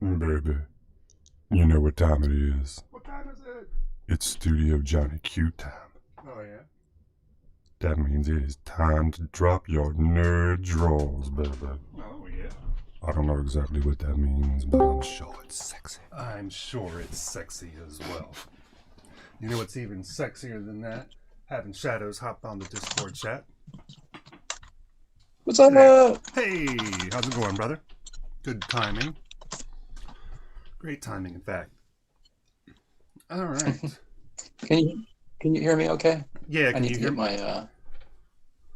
Baby, you know what time it is. What time is it? It's Studio Johnny Q time. Oh, yeah? That means it is time to drop your nerd drawers, baby. Oh, yeah. I don't know exactly what that means, but I'm sure it's sexy. I'm sure it's sexy as well. You know what's even sexier than that? Having Shadows hop on the Discord chat. What's up? Hey, how's it going, brother? Good timing. Great timing, in fact. All right. Can you hear me okay? Yeah, I need to get my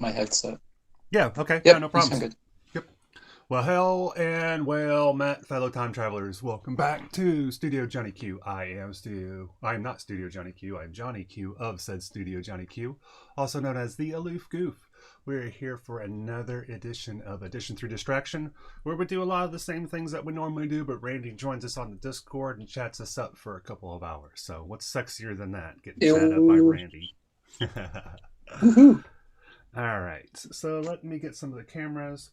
my headset. Yeah, okay. Yep, no you problem. sound good. Yep. Well, hell and well met, fellow time travelers. Welcome back to Studio Johnny Q. I am not Studio Johnny Q. I'm Johnny Q of said Studio Johnny Q, also known as the Aloof Goof. We're here for another edition of Addition Through Distraction, where we do a lot of the same things that we normally do, but Randy joins us on the Discord and chats us up for a couple of hours. So what's sexier than that? Getting chatted up by Randy. All right, so let me get some of the cameras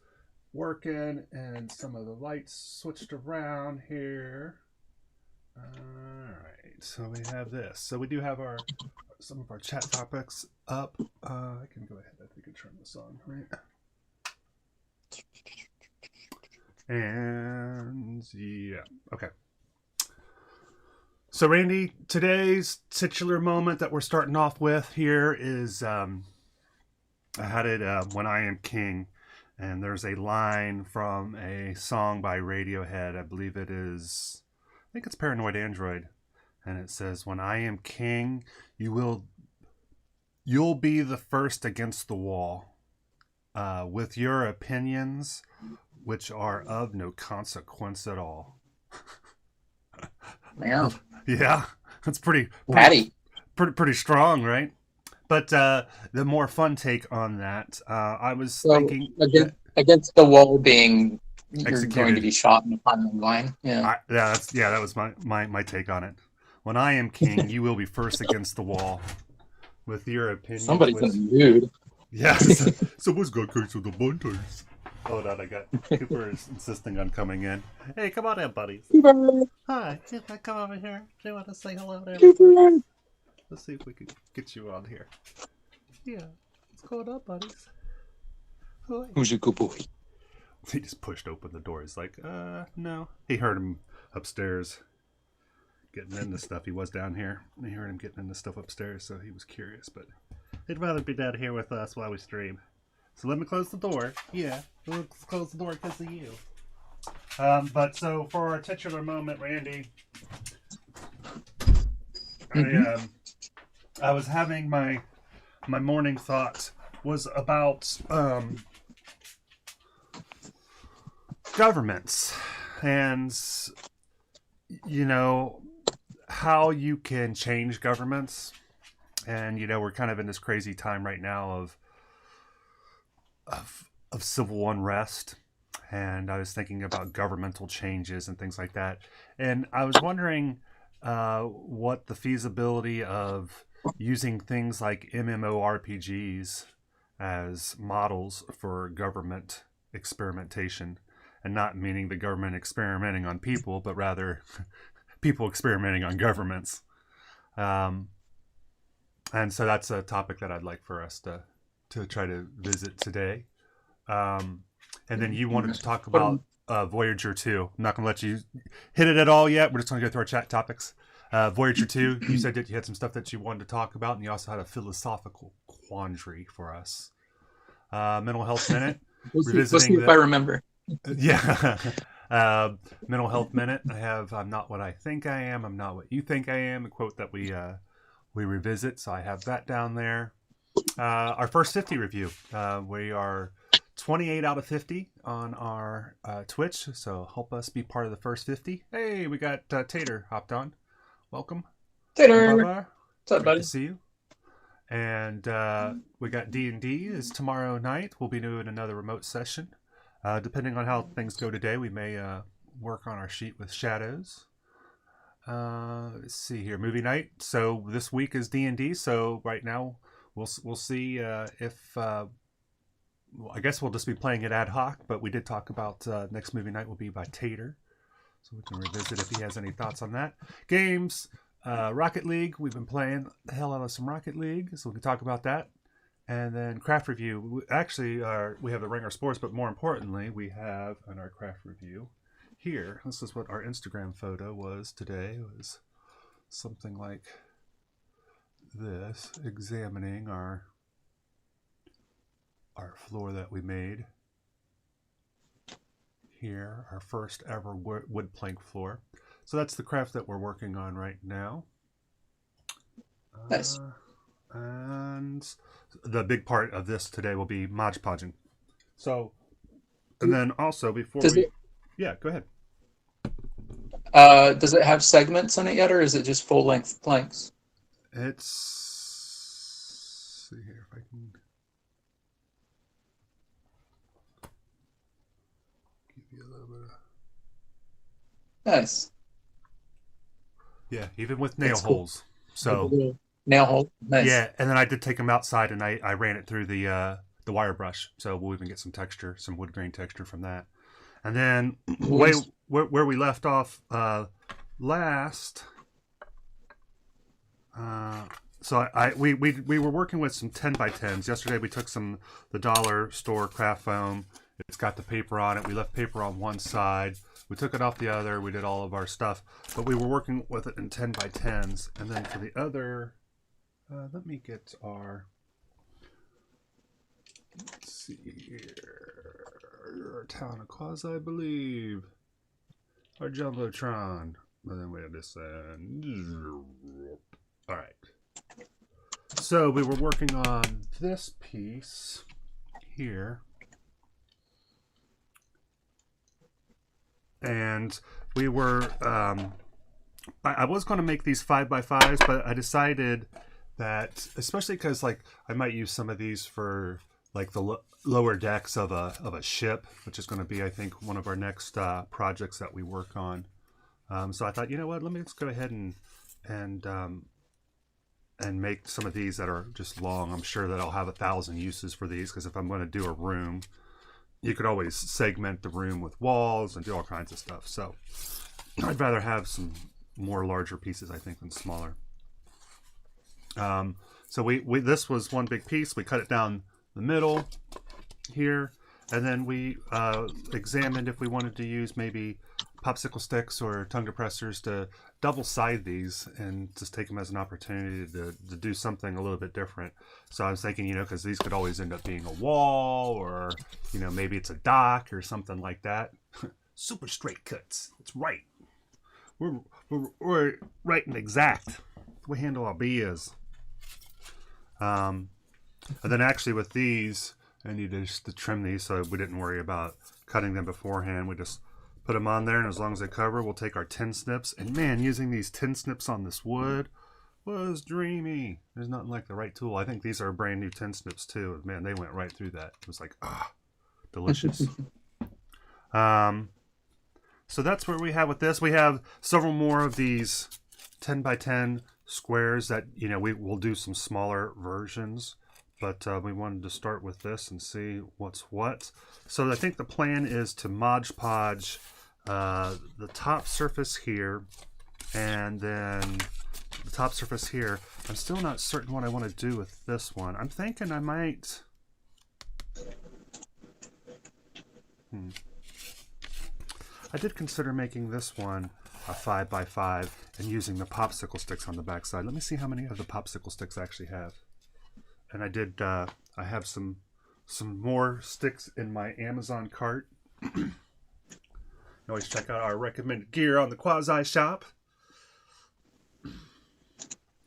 working and some of the lights switched around here. All right, so we have this. So we do have some of our chat topics up. I can go ahead. I think I can turn this on, right? And yeah, okay. So Randy, today's titular moment that we're starting off with here is I had it "When I Am King." And there's a line from a song by Radiohead. I believe I think it's Paranoid Android. And it says, "When I am king, you'll be the first against the wall. With your opinions, which are of no consequence at all." Man. Yeah, that's pretty strong, right? But the more fun take on that, I was thinking against the wall being you're executed. Going to be shot in the firing line. Yeah, that was my take on it. When I am king, you will be first against the wall. With your opinion, somebody's in the mood. Yeah, someone's got case of the bunters. Hold on, I got Cooper is insisting on coming in. Hey, come on in, buddies. Cooper. Hi, come over here. Do you want to say hello to everybody? Cooper. Let's see if we can get you on here. Yeah. What's going on, buddies? Who's your good boy? He just pushed open the door. He's like, no. He heard him upstairs getting into stuff. He was down here. He heard him getting into stuff upstairs, so he was curious. But he'd rather be down here with us while we stream. So let me close the door. Yeah, we'll close the door because of you. But so for our titular moment, Randy, I was having my morning thought was about governments and how you can change governments. And we're kind of in this crazy time right now of civil unrest, and I was thinking about governmental changes and things like that, and I was wondering what the feasibility of using things like MMORPGs as models for government experimentation, and not meaning the government experimenting on people, but rather people experimenting on governments. And so that's a topic that I'd like for us to try to visit today. And then you wanted to talk about Voyager 2. I'm not going to let you hit it at all yet. We're just going to go through our chat topics. Voyager 2, you said that you had some stuff that you wanted to talk about, and you also had a philosophical quandary for us. Mental Health Minute. We'll see if I remember. Yeah. Mental Health Minute. I have "I'm not what I think I am. I'm not what you think I am." A quote that we revisit. So I have that down there. Our first 50 review. We are 28 out of 50 on our Twitch. So help us be part of the first 50. Hey, we got Tater hopped on. Welcome. Tater. What's up, buddy? Good to see you. And we got D&D is tomorrow night. We'll be doing another remote session. Depending on how things go today, we may work on our sheet with shadows. Let's see here. Movie night. So this week is D&D. So right now we'll see if I guess we'll just be playing it ad hoc. But we did talk about next movie night will be by Tater, so we can revisit if he has any thoughts on that. Games, Rocket League. We've been playing the hell out of some Rocket League, so we can talk about that. And then craft review. Actually, we have the Ringer Sports, but more importantly, we have on our craft review here. This is what our Instagram photo was today. It was something like this, examining our floor that we made here, our first ever wood plank floor. So that's the craft that we're working on right now. Nice. And the big part of this today will be Mod Podging. So And then also before Does we, it yeah, go ahead. does it have segments on it yet, or is it just full length planks? It's let's see here if I can give you a little bit of Nice. yeah, even with nail That's cool. holes. So Nail hole. Nice. yeah, and then I did take them outside and I ran it through the wire brush, so we'll even get some texture, some wood grain texture from that. And then where we left off last. So we were working with some 10x10s. Yesterday we took the dollar store craft foam. It's got the paper on it. We left paper on one side. We took it off the other. We did all of our stuff. But we were working with it in 10x10s. And then for the other, let me get our, let's see here. Town of Quasi, I believe. Our Jumbotron. And then we have this. All right. So we were working on this piece here. And we were, I was going to make these 5x5s, but I decided that, especially because like I might use some of these for like the lower decks of a ship, which is going to be, I think, one of our next projects that we work on. So I thought, you know what, let me just go ahead and make some of these that are just long. I'm sure that I'll have 1,000 uses for these, because if I'm going to do a room, you could always segment the room with walls and do all kinds of stuff. So I'd rather have some more larger pieces, I think, than smaller. So we this was one big piece. We cut it down the middle here, and then we examined if we wanted to use maybe popsicle sticks or tongue depressors to double side these and just take them as an opportunity to do something a little bit different. So I was thinking, you know, because these could always end up being a wall, or, you know, maybe it's a dock or something like that. Super straight cuts. That's right. We're right and exact. We handle our beers. And then actually with these, I needed just to trim these so we didn't worry about cutting them beforehand. We just put them on there, and as long as they cover, we'll take our tin snips. And man, using these tin snips on this wood was dreamy. There's nothing like the right tool. I think these are brand new tin snips too. Man, they went right through that. It was like, delicious. So that's where we have with this. We have several more of these 10x10 squares that, you know, we will do some smaller versions. But we wanted to start with this and see what's what. So I think the plan is to Mod Podge the top surface here, and then the top surface here. I'm still not certain what I want to do with this one. I'm thinking I might... I did consider making this one a 5x5 and using the popsicle sticks on the backside. Let me see how many of the popsicle sticks I actually have. And I did, I have some more sticks in my Amazon cart. You always check out our recommended gear on the Quasi shop.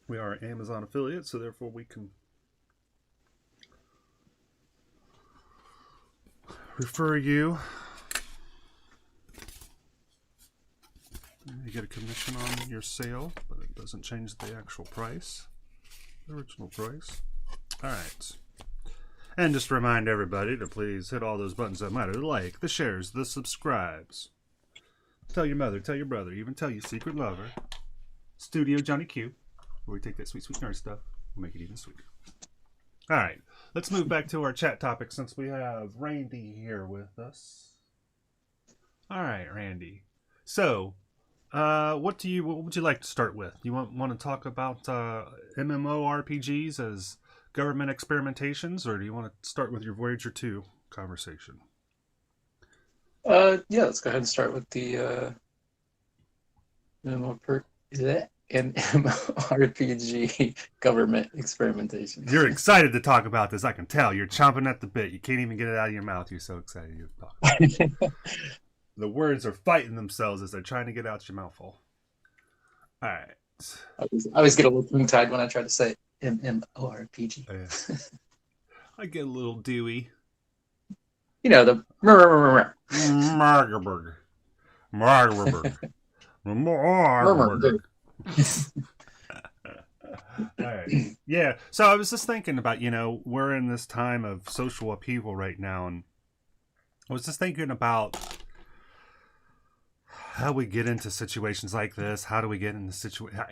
We are an Amazon affiliate, so therefore we can refer you. You get a commission on your sale, but it doesn't change the actual price, the original price. All right. And just to remind everybody to please hit all those buttons that matter. The like, the shares, the subscribes. Tell your mother, tell your brother, even tell your secret lover. Studio Johnny Q, where we take that sweet, sweet nerd stuff, we'll make it even sweeter. All right. Let's move back to our chat topic since we have Randy here with us. All right, Randy. So, what would you like to start with? You want to talk about MMORPGs as government experimentations, or do you want to start with your Voyager 2 conversation? Yeah, let's go ahead and start with the MMORPG government experimentation. You're excited to talk about this. I can tell. You're chomping at the bit. You can't even get it out of your mouth. You're so excited to talk about it. The words are fighting themselves as they're trying to get out your mouthful. All right. I always get a little tongue-tied when I try to say MMORPG. I get a little dewy. You know, the murmur, Margaberg. Margaberg. Margaberg. All right. Yeah. So I was just thinking about, we're in this time of social upheaval right now, and I was just thinking about how we get into situations like this. How do we get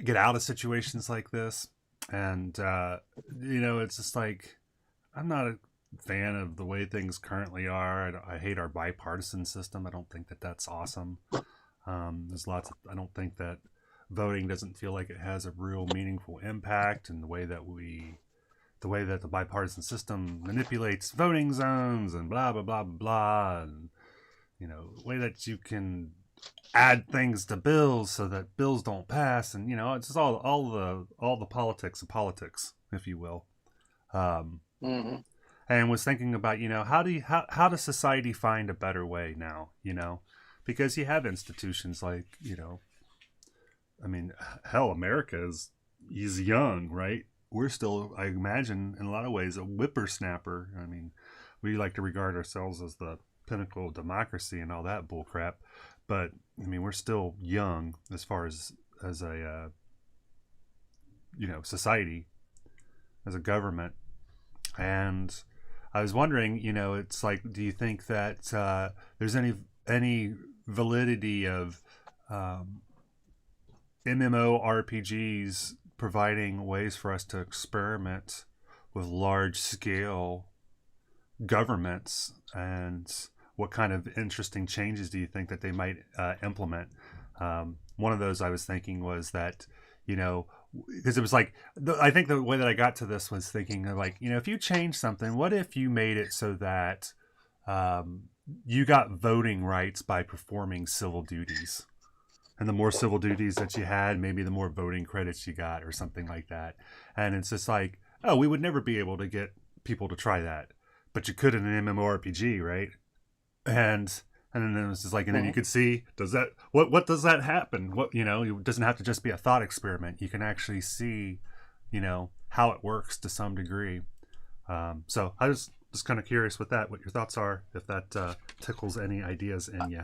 get out of situations like this? And it's just like I'm not a fan of the way things currently are. I hate our bipartisan system. I don't think that that's awesome. There's lots of. I don't think that voting doesn't feel like it has a real meaningful impact, and the way that the bipartisan system manipulates voting zones and blah blah blah blah blah, and the way that you can add things to bills so that bills don't pass, and it's just all the politics of politics, if you will. mm-hmm. And was thinking about how does society find a better way now? Because you have institutions like I mean, hell, America is young, right? We're still, I imagine, in a lot of ways, a whippersnapper. I mean, we like to regard ourselves as the pinnacle of democracy and all that bullcrap, but I mean, we're still young as far as a society, as a government. And I was wondering, it's like, do you think that there's any validity of MMORPGs providing ways for us to experiment with large scale governments, and what kind of interesting changes do you think that they might implement? One of those I was thinking was that, because it was like, I think the way that I got to this was thinking of like, if you change something, what if you made it so that you got voting rights by performing civil duties? And the more civil duties that you had, maybe the more voting credits you got or something like that. And it's just like, oh, we would never be able to get people to try that. But you could in an MMORPG, right? And then it was just like, and then you could see, what does that happen? It doesn't have to just be a thought experiment. You can actually see, how it works to some degree. So I was just kind of curious with that, what your thoughts are, if that tickles any ideas in you.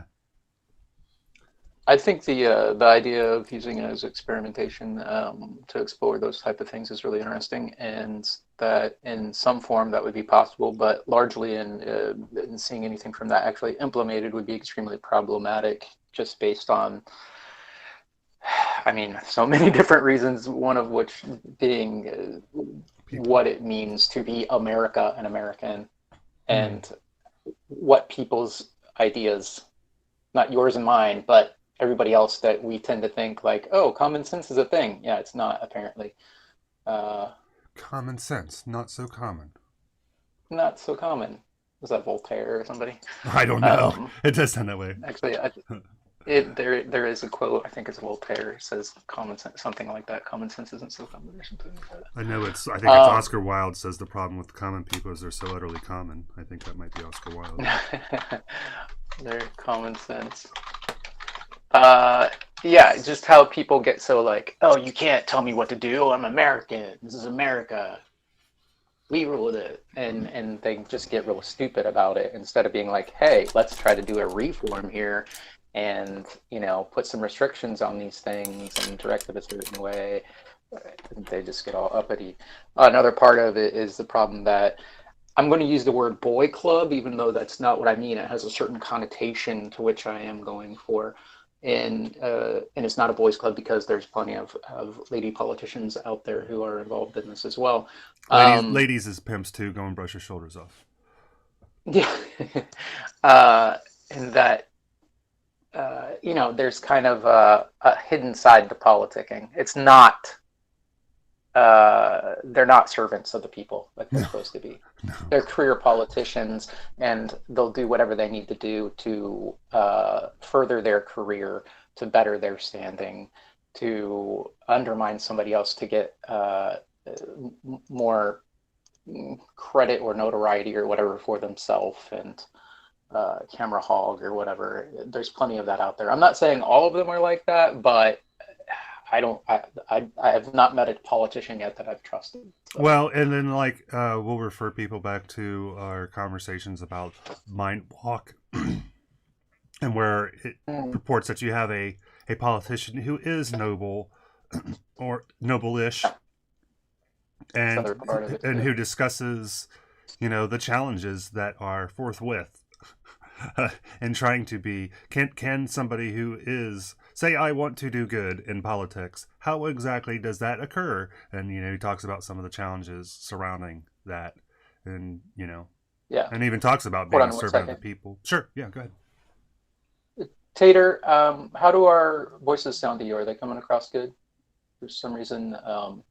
I think the idea of using it as experimentation to explore those type of things is really interesting, and that in some form that would be possible, but largely in seeing anything from that actually implemented would be extremely problematic, just based on, I mean, so many different reasons, one of which being what it means to be America and American, and what people's ideas, not yours and mine, but everybody else, that we tend to think like, oh, common sense is a thing. Yeah, it's not, apparently. Common sense, not so common. Not so common. Was that Voltaire or somebody? I don't know. It does sound that way. Actually, there is a quote, I think it's Voltaire, it says common sense, something like that. Common sense isn't so common or something like that. I know I think it's Oscar Wilde says the problem with common people is they're so utterly common. I think that might be Oscar Wilde. Their common sense. Yeah, just how people get so like, oh, you can't tell me what to do. I'm American. This is America. We ruled it. And they just get real stupid about it, instead of being like, hey, let's try to do a reform here and, put some restrictions on these things and direct it a certain way. They just get all uppity. Another part of it is the problem that I'm going to use the word boy club, even though that's not what I mean. It has a certain connotation to which I am going for. And it's not a boys' club, because there's plenty of lady politicians out there who are involved in this as well. Ladies as pimps too. Go and brush your shoulders off. Yeah, and that there's kind of a hidden side to politicking. It's not. They're not servants of the people like they're supposed to be. No. They're career politicians, and they'll do whatever they need to do to further their career, to better their standing, to undermine somebody else to get more credit or notoriety or whatever for themselves, and camera hog or whatever. There's plenty of that out there. I'm not saying all of them are like that, but I have not met a politician yet that I've trusted. So. Well, and then like we'll refer people back to our conversations about mind walk, and where it purports that you have a politician who is noble or noble-ish, and who discusses, the challenges that are forthwith, and trying to be can somebody who is, say, I want to do good in politics, how exactly does that occur? And he talks about some of the challenges surrounding that, and yeah, and even talks about being a servant of the people. Sure, yeah, go ahead. Tater, how do our voices sound to you? Are they coming across good? For some reason,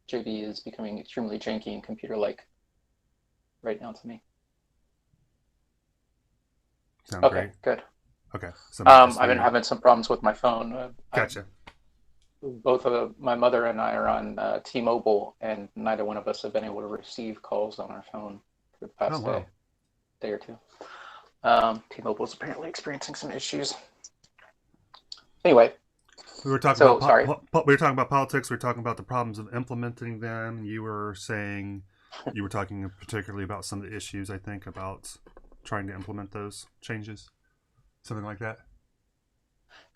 JB is becoming extremely janky and computer-like right now to me. Sound okay, great. Good. Okay. I've been having some problems with my phone. Gotcha. Both of my mother and I are on T-Mobile, and neither one of us have been able to receive calls on our phone for the past day or two. T-Mobile is apparently experiencing some issues. Anyway, we were talking we were talking about politics. We were talking about the problems of implementing them. You were talking particularly about some of the issues, I think, about trying to implement those changes, something like that.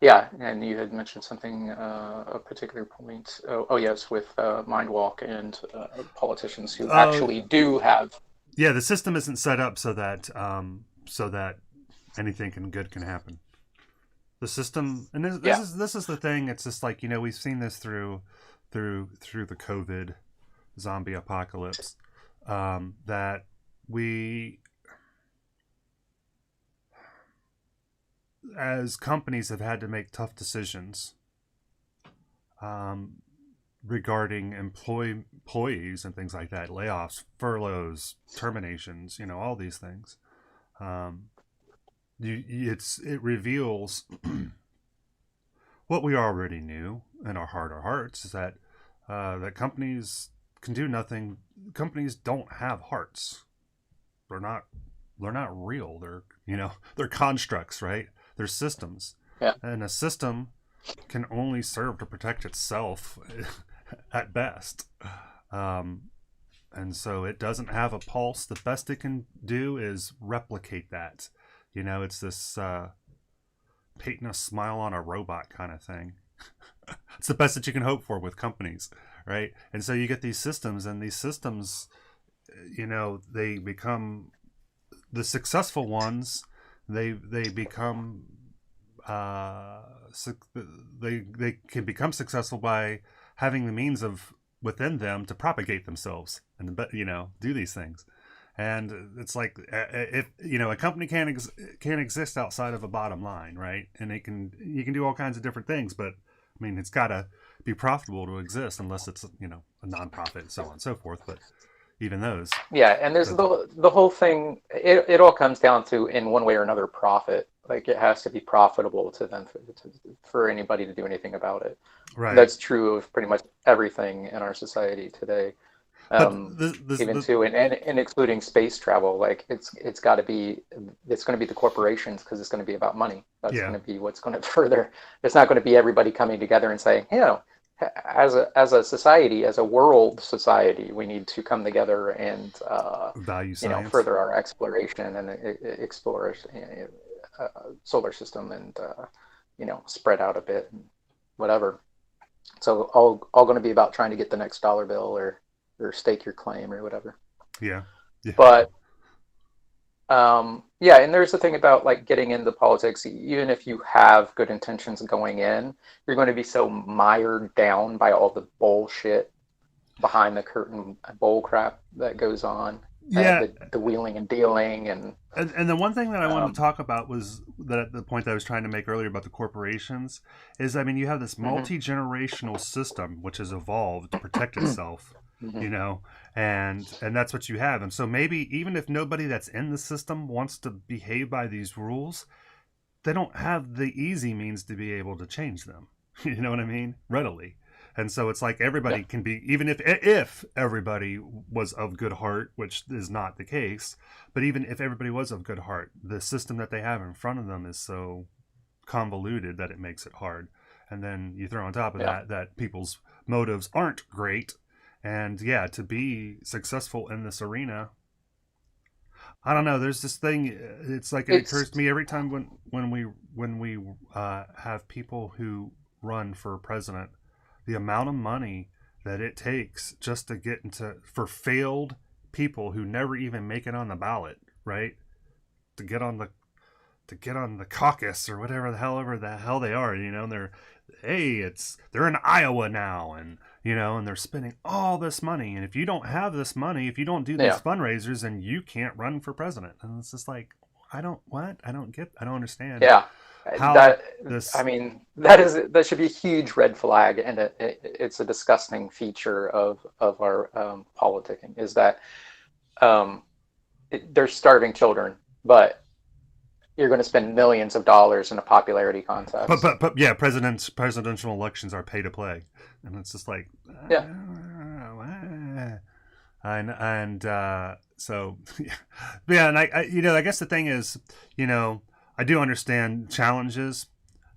Yeah, and you had mentioned something, a particular point. Oh yes, with mind walk and politicians who actually do have. Yeah, the system isn't set up so that anything good can happen. The system, and this is the thing. It's just like, we've seen this through the COVID zombie apocalypse, that we, as companies, have had to make tough decisions regarding employees and things like that, layoffs, furloughs, terminations, all these things. It reveals what we already knew in our heart of hearts, is that that companies can do nothing. Companies don't have hearts. They're not real. They're constructs, right? They're systems. Yeah. And a system can only serve to protect itself at best. And so it doesn't have a pulse. The best it can do is replicate that. It's this painting a smile on a robot kind of thing. It's the best that you can hope for with companies, right? And so you get these systems, and these systems, they become the successful ones. They become they can become successful by having the means of within them to propagate themselves and do these things. And it's like, if a company can't exist outside of a bottom line, right? And you can do all kinds of different things, but I mean, it's got to be profitable to exist, unless it's a nonprofit and so on and so forth. But even those, and there's the whole thing. It all comes down to, in one way or another, profit. Like, it has to be profitable to them for anybody to do anything about it. Right. That's true of pretty much everything in our society today. And excluding space travel, like it's going to be the corporations, because it's going to be about money. That's going to be what's going to further. It's not going to be everybody coming together and saying, as a society, as a world society, we need to come together and value science, further our exploration and explore solar system, and spread out a bit and whatever. So all going to be about trying to get the next dollar bill or stake your claim or whatever. Yeah. But and there's the thing about, like, getting into politics. Even if you have good intentions going in, you're going to be so mired down by all the bullshit behind the curtain bull crap that goes on. The wheeling and dealing and the one thing that I wanted to talk about was that the point that I was trying to make earlier about the corporations is, I mean, you have this multi-generational system which has evolved to protect itself. And that's what you have. And so maybe even if nobody that's in the system wants to behave by these rules, they don't have the easy means to be able to change them. You know what I mean? Readily. And so it's like everybody can be, even if everybody was of good heart, which is not the case, but even if everybody was of good heart, the system that they have in front of them is so convoluted that it makes it hard. and then you throw on top of Yeah. that people's motives aren't great, and yeah, to be successful in this arena, I don't know. There's this thing. It's like it occurs It's to me every time when we have people who run for president, the amount of money that it takes just to get into for failed people who never even make it on the ballot, right? To get on the caucus or whatever the hell they are, and they're in Iowa now, and and they're spending all this money, and if you don't have this money, if you don't do these yeah. fundraisers, then you can't run for president. And it's just like, I don't understand Yeah, how that I this. mean that should be a huge red flag, and it's a disgusting feature of our politicking is that they're starving children, but you're going to spend millions of dollars in a popularity contest. But yeah, presidential elections are pay to play, and it's just like, Yeah, and so yeah, and I guess the thing is, I do understand challenges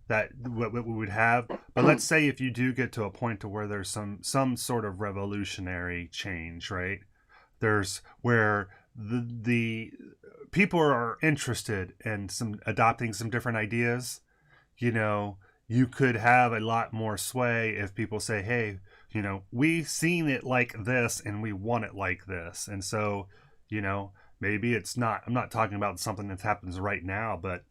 that what we would have, but let's say if you do get to a point to where there's some sort of revolutionary change, right? There's where the people are interested in some adopting some different ideas. You could have a lot more sway if people say, hey, we've seen it like this and we want it like this. And so, maybe it's not, I'm not talking about something that happens right now, but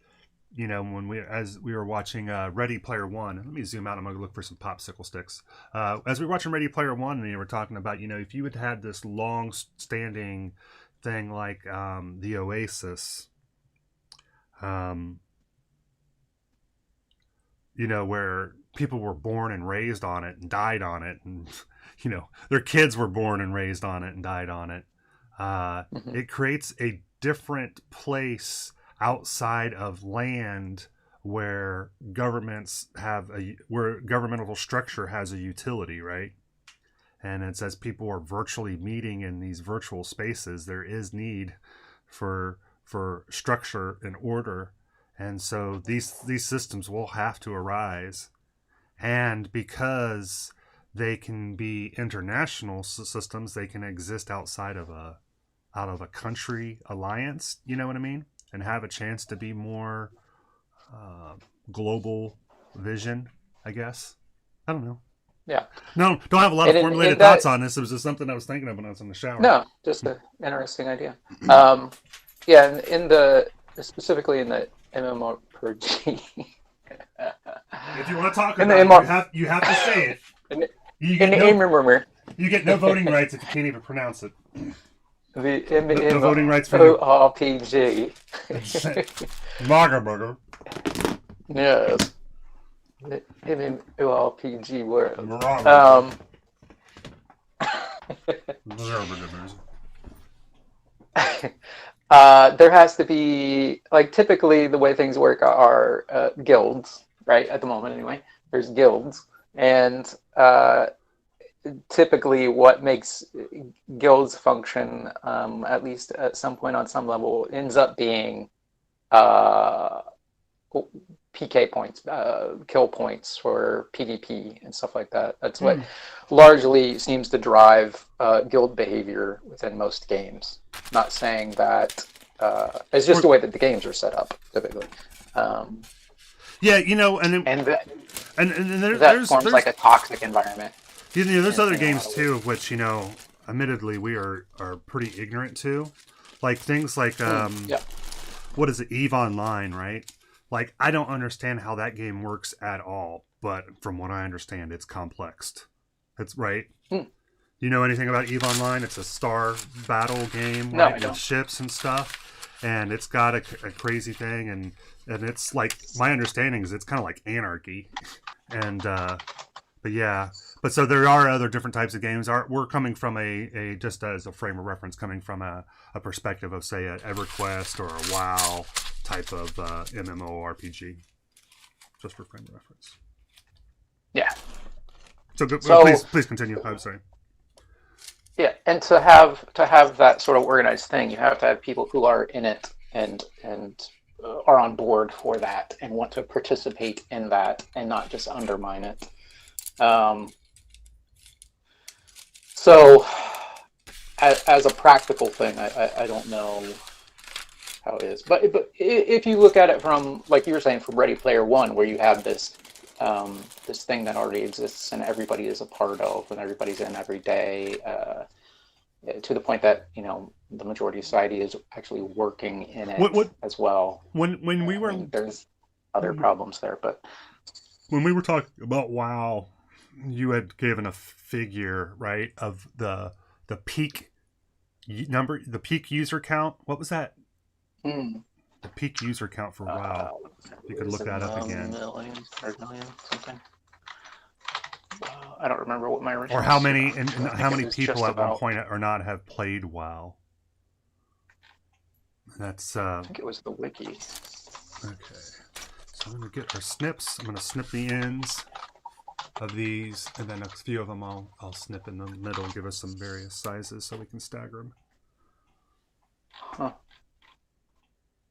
as we were watching Ready Player One, let me zoom out. I'm going to look for some popsicle sticks. As we were watching Ready Player One, and you were talking about, if you had had this long-standing thing like the Oasis, where people were born and raised on it and died on it, and their kids were born and raised on it and died on it. mm-hmm. It creates a different place outside of land where where governmental structure has a utility, right? And it says people are virtually meeting in these virtual spaces. There is need for structure and order, and so these systems will have to arise. And because they can be international systems, they can exist outside of a country alliance. You know what I mean? And have a chance to be more global vision, I guess. I don't know. Yeah. No, don't have a lot of formulated thoughts on this. It was just something I was thinking of when I was in the shower. No, just an interesting idea. Yeah, specifically in the MMORPG. If you want to talk about it, you have to say it. You get no voting rights if you can't even pronounce it. The no voting rights for you. RPG. Magerburger. Yes. The MMORPG world. There has to be, like, typically the way things work are guilds, right? At the moment, anyway. There's guilds. And typically what makes guilds function, at least at some point on some level, ends up being PK points, kill points for PvP and stuff like that. That's what largely seems to drive guild behavior within most games. Not saying that it's just the way that the games are set up, typically. Yeah, and that forms like a toxic environment. There's other games too, of which admittedly we are pretty ignorant to, like things like what is it, EVE Online, right? Like, I don't understand how that game works at all, but from what I understand, it's complex. It's right. You know anything about EVE Online? It's a star battle game, right, with ships and stuff, and it's got a crazy thing, and it's like, my understanding is it's kind of like anarchy, and but so there are other different types of games. We're coming from a just as a frame of reference, coming from a perspective of, say, an EverQuest or a WoW type of MMORPG, just for frame of reference. Yeah. So please continue. I'm sorry. Yeah, and to have that sort of organized thing, you have to have people who are in it and are on board for that and want to participate in that and not just undermine it. So as a practical thing, I don't know how it is. But if you look at it from, like you were saying, from Ready Player One, where you have this this thing that already exists and everybody is a part of and everybody's in every day, to the point that, you know, the majority of society is actually working in it as well. When we were, there's other problems there, but when we were talking about WoW, you had given a figure, right, of the peak number, the peak user count. What was that? The peak user count for WoW. You could look that up again. Million, something. I don't remember what my original. Or how many and how many people at one point or not have played WoW. That's. I think it was the wiki. Okay, so I'm gonna get our snips. I'm gonna snip the ends of these, and then a few of them I'll snip in the middle, give us some various sizes so we can stagger them. Huh.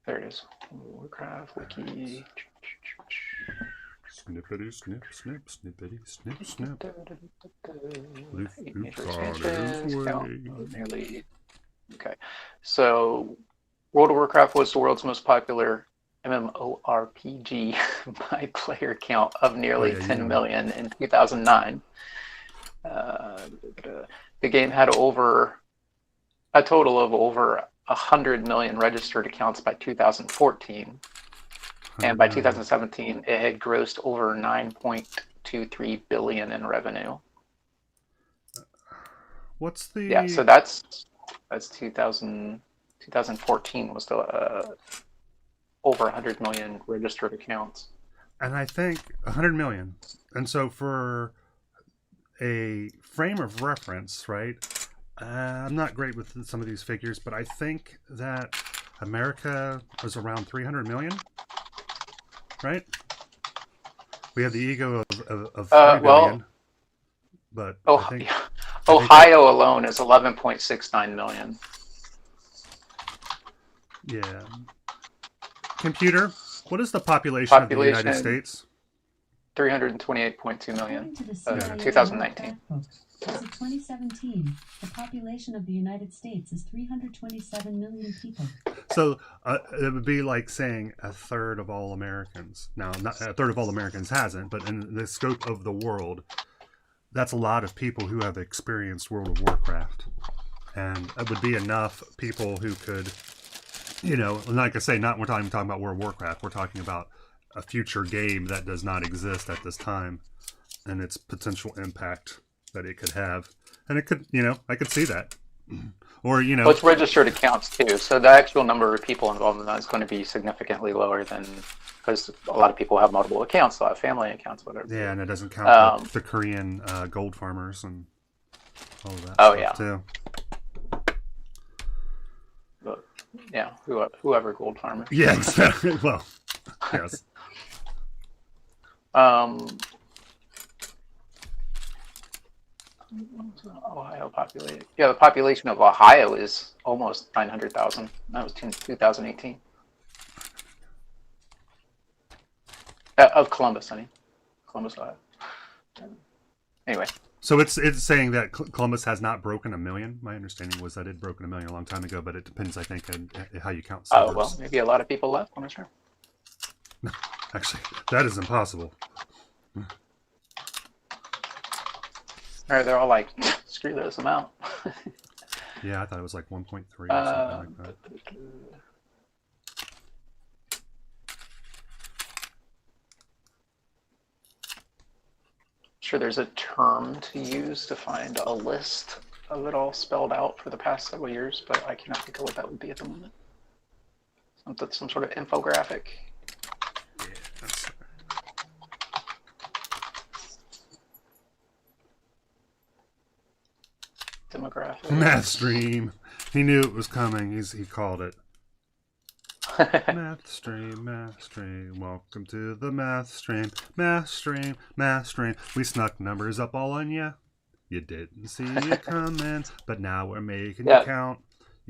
There it is. Warcraft wiki. Snippity, snip, snip, snippity, snip, snip. Nearly. Okay. So, World of Warcraft was the world's most popular MMORPG by player count of nearly 10 million in 2009. The game had a total of over 100 million registered accounts by 2014. And by 2017, it had grossed over 9.23 billion in revenue. What's the... Yeah, so that's 2014 was the over 100 million registered accounts. And I think 100 million. And so for a frame of reference, right? I'm not great with some of these figures, but I think that America was around 300 million. Right? We have the ego of 3 billion. But Ohio alone is 11.69 million. Yeah. Computer, what is the population of the United States? 328.2 million. 2019. As of 2017, the population of the United States is 327 million people. So it would be like saying a third of all Americans. Now, not a third of all Americans hasn't, but in the scope of the world, that's a lot of people who have experienced World of Warcraft. And it would be enough people who could, you know, like I say, we're not even talking about World of Warcraft. We're talking about a future game that does not exist at this time and its potential impact that it could have. And it could, you know, I could see that. Or, you know... Well, it's registered accounts, too. So the actual number of people involved in that is going to be significantly lower than... Because a lot of people have multiple accounts, a lot of family accounts, whatever. Yeah, and it doesn't count the Korean gold farmers and all of that stuff, too. But, yeah, whoever gold farmer. Yeah, exactly. Well, yes. Ohio population. Yeah, the population of Ohio is almost 900,000. That was 2018. Of Columbus, Columbus, Ohio. Anyway. So it's saying that Columbus has not broken 1 million. My understanding was that it had broken 1 million a long time ago, but it depends, I think, on how you count suburbs. Oh, well, maybe a lot of people left. I'm not sure. No, actually, that is impossible. Or they're all like, screw this amount. Yeah, I thought it was like 1.3 or something like that. Sure, there's a term to use to find a list of it all spelled out for the past several years, but I cannot think of what that would be at the moment. Some sort of infographic. Yeah, that's... Demographic. Math stream. He knew it was coming. He called it. Math stream. Welcome to the math stream. Math stream. We snuck numbers up all on ya. You didn't see it coming, but now we're making you count.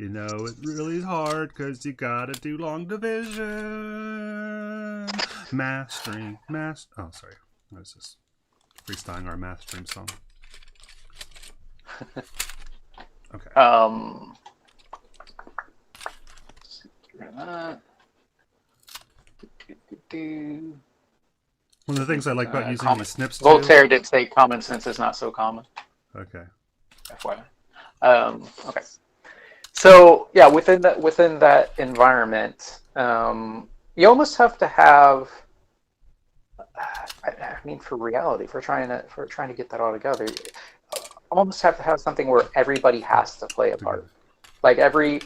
You know it really is hard because you gotta do long division. Math stream, math. Oh, sorry. I was just freestyling our math stream song. Okay. One of the things I like about using these snips too. Voltaire did say common sense is not so common. Okay. FYI. Okay. So yeah, within that environment, you almost have to have. I mean, for reality, for trying to get that all together, you almost have to have something where everybody has to play a part. Like every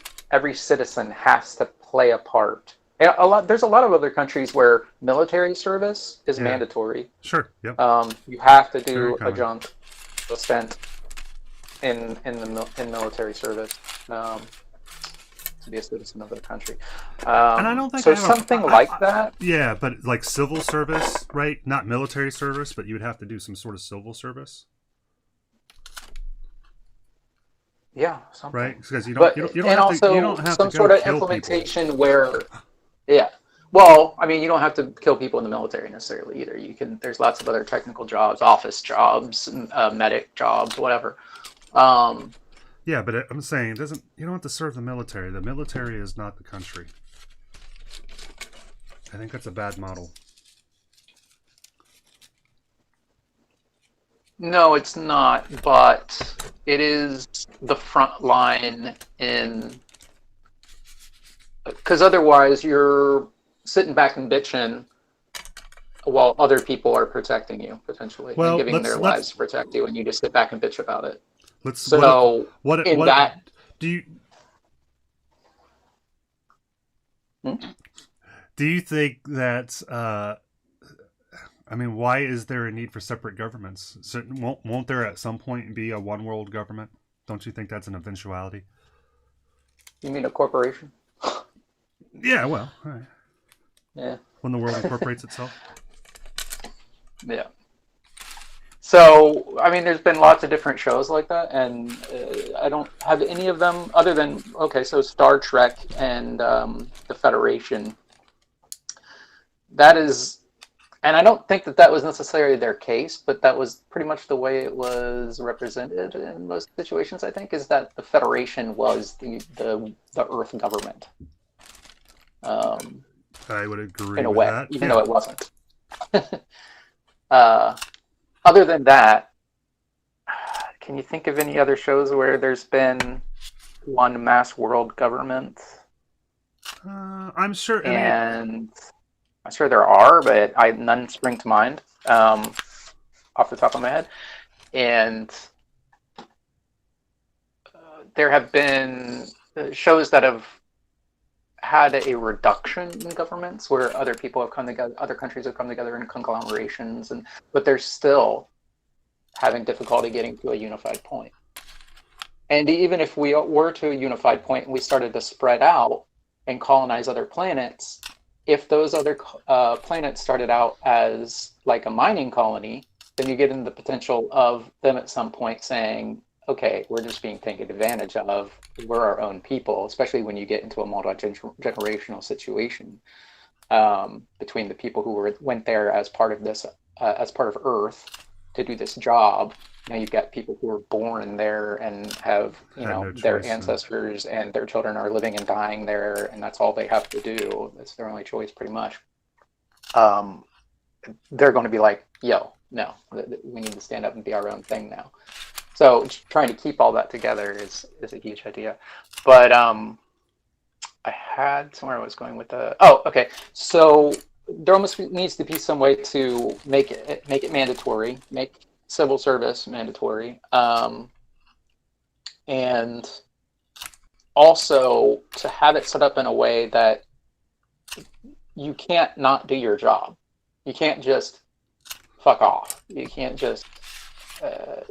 citizen has to play a part. And there's a lot of other countries where military service is mandatory. Sure. Yep. You have to do a stint in military service to be a citizen of the country. And I don't think so. Something like that. Yeah, but like civil service, right? Not military service, but you would have to do some sort of civil service. Yeah, something. Right, because you don't have some to sort of implementation people. Where, yeah. Well, I mean, you don't have to kill people in the military necessarily either. You can. There's lots of other technical jobs, office jobs, medic jobs, whatever. Yeah, but I'm saying it doesn't. You don't have to serve the military. The military is not the country. I think that's a bad model. No, it's not, but it is the front line because otherwise you're sitting back and bitching while other people are protecting you potentially and giving their lives to protect you, and you just sit back and bitch about it. Do you think that? I mean, why is there a need for separate governments? So won't there at some point be a one world government? Don't you think that's an eventuality? You mean a corporation? Yeah, well, all right. Yeah. When the world incorporates itself. Yeah. So, I mean, there's been lots of different shows like that, and I don't have any of them other than, so Star Trek and the Federation. That is, and I don't think that was necessarily their case, but that was pretty much the way it was represented in most situations, I think, is that the Federation was the Earth government. I would agree in a with way, that. even though it wasn't. Other than that, can you think of any other shows where there's been one mass world government? I'm sure. I'm sure there are, but none spring to mind off the top of my head. And there have been shows that have had a reduction in governments where other people have come together, other countries have come together in conglomerations, but they're still having difficulty getting to a unified point. And even if we were to a unified point and we started to spread out and colonize other planets, if those other planets started out as like a mining colony, then you get into the potential of them at some point saying, okay, we're just being taken advantage of. We're our own people, especially when you get into a multi-generational situation between the people who went there as part of this, as part of Earth to do this job. Now you've got people who are born there and have, their ancestors and their children are living and dying there, and that's all they have to do. That's their only choice, pretty much. They're going to be like, yo, no, we need to stand up and be our own thing now. So trying to keep all that together is a huge idea. But I had somewhere I was going with the. Oh, okay. So there almost needs to be some way to make it mandatory, make civil service mandatory, and also to have it set up in a way that you can't not do your job. You can't just fuck off. You can't just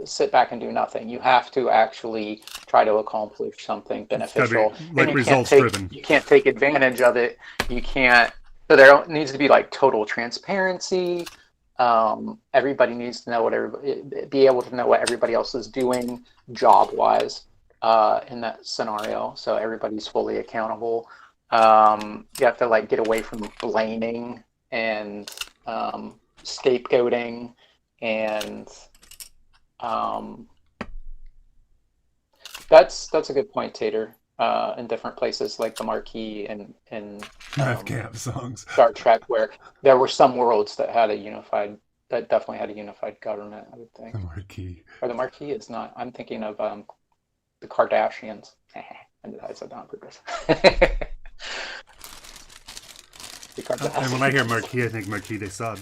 sit back and do nothing. You have to actually try to accomplish something beneficial. Like results driven. You can't take advantage of it. You can't. So there needs to be like total transparency. Everybody needs to know be able to know what everybody else is doing job wise. in that scenario. So everybody's fully accountable. You have to like get away from blaming and scapegoating and that's a good point, Tater. In different places like the Marquee and Camp songs. Star Trek, where there were some worlds that had that definitely had a unified government, I would think. The Marquee. Or the Marquee is not. I'm thinking of the Kardashians. I said that on purpose. And when I hear Marquee, I think Marquis de Sade.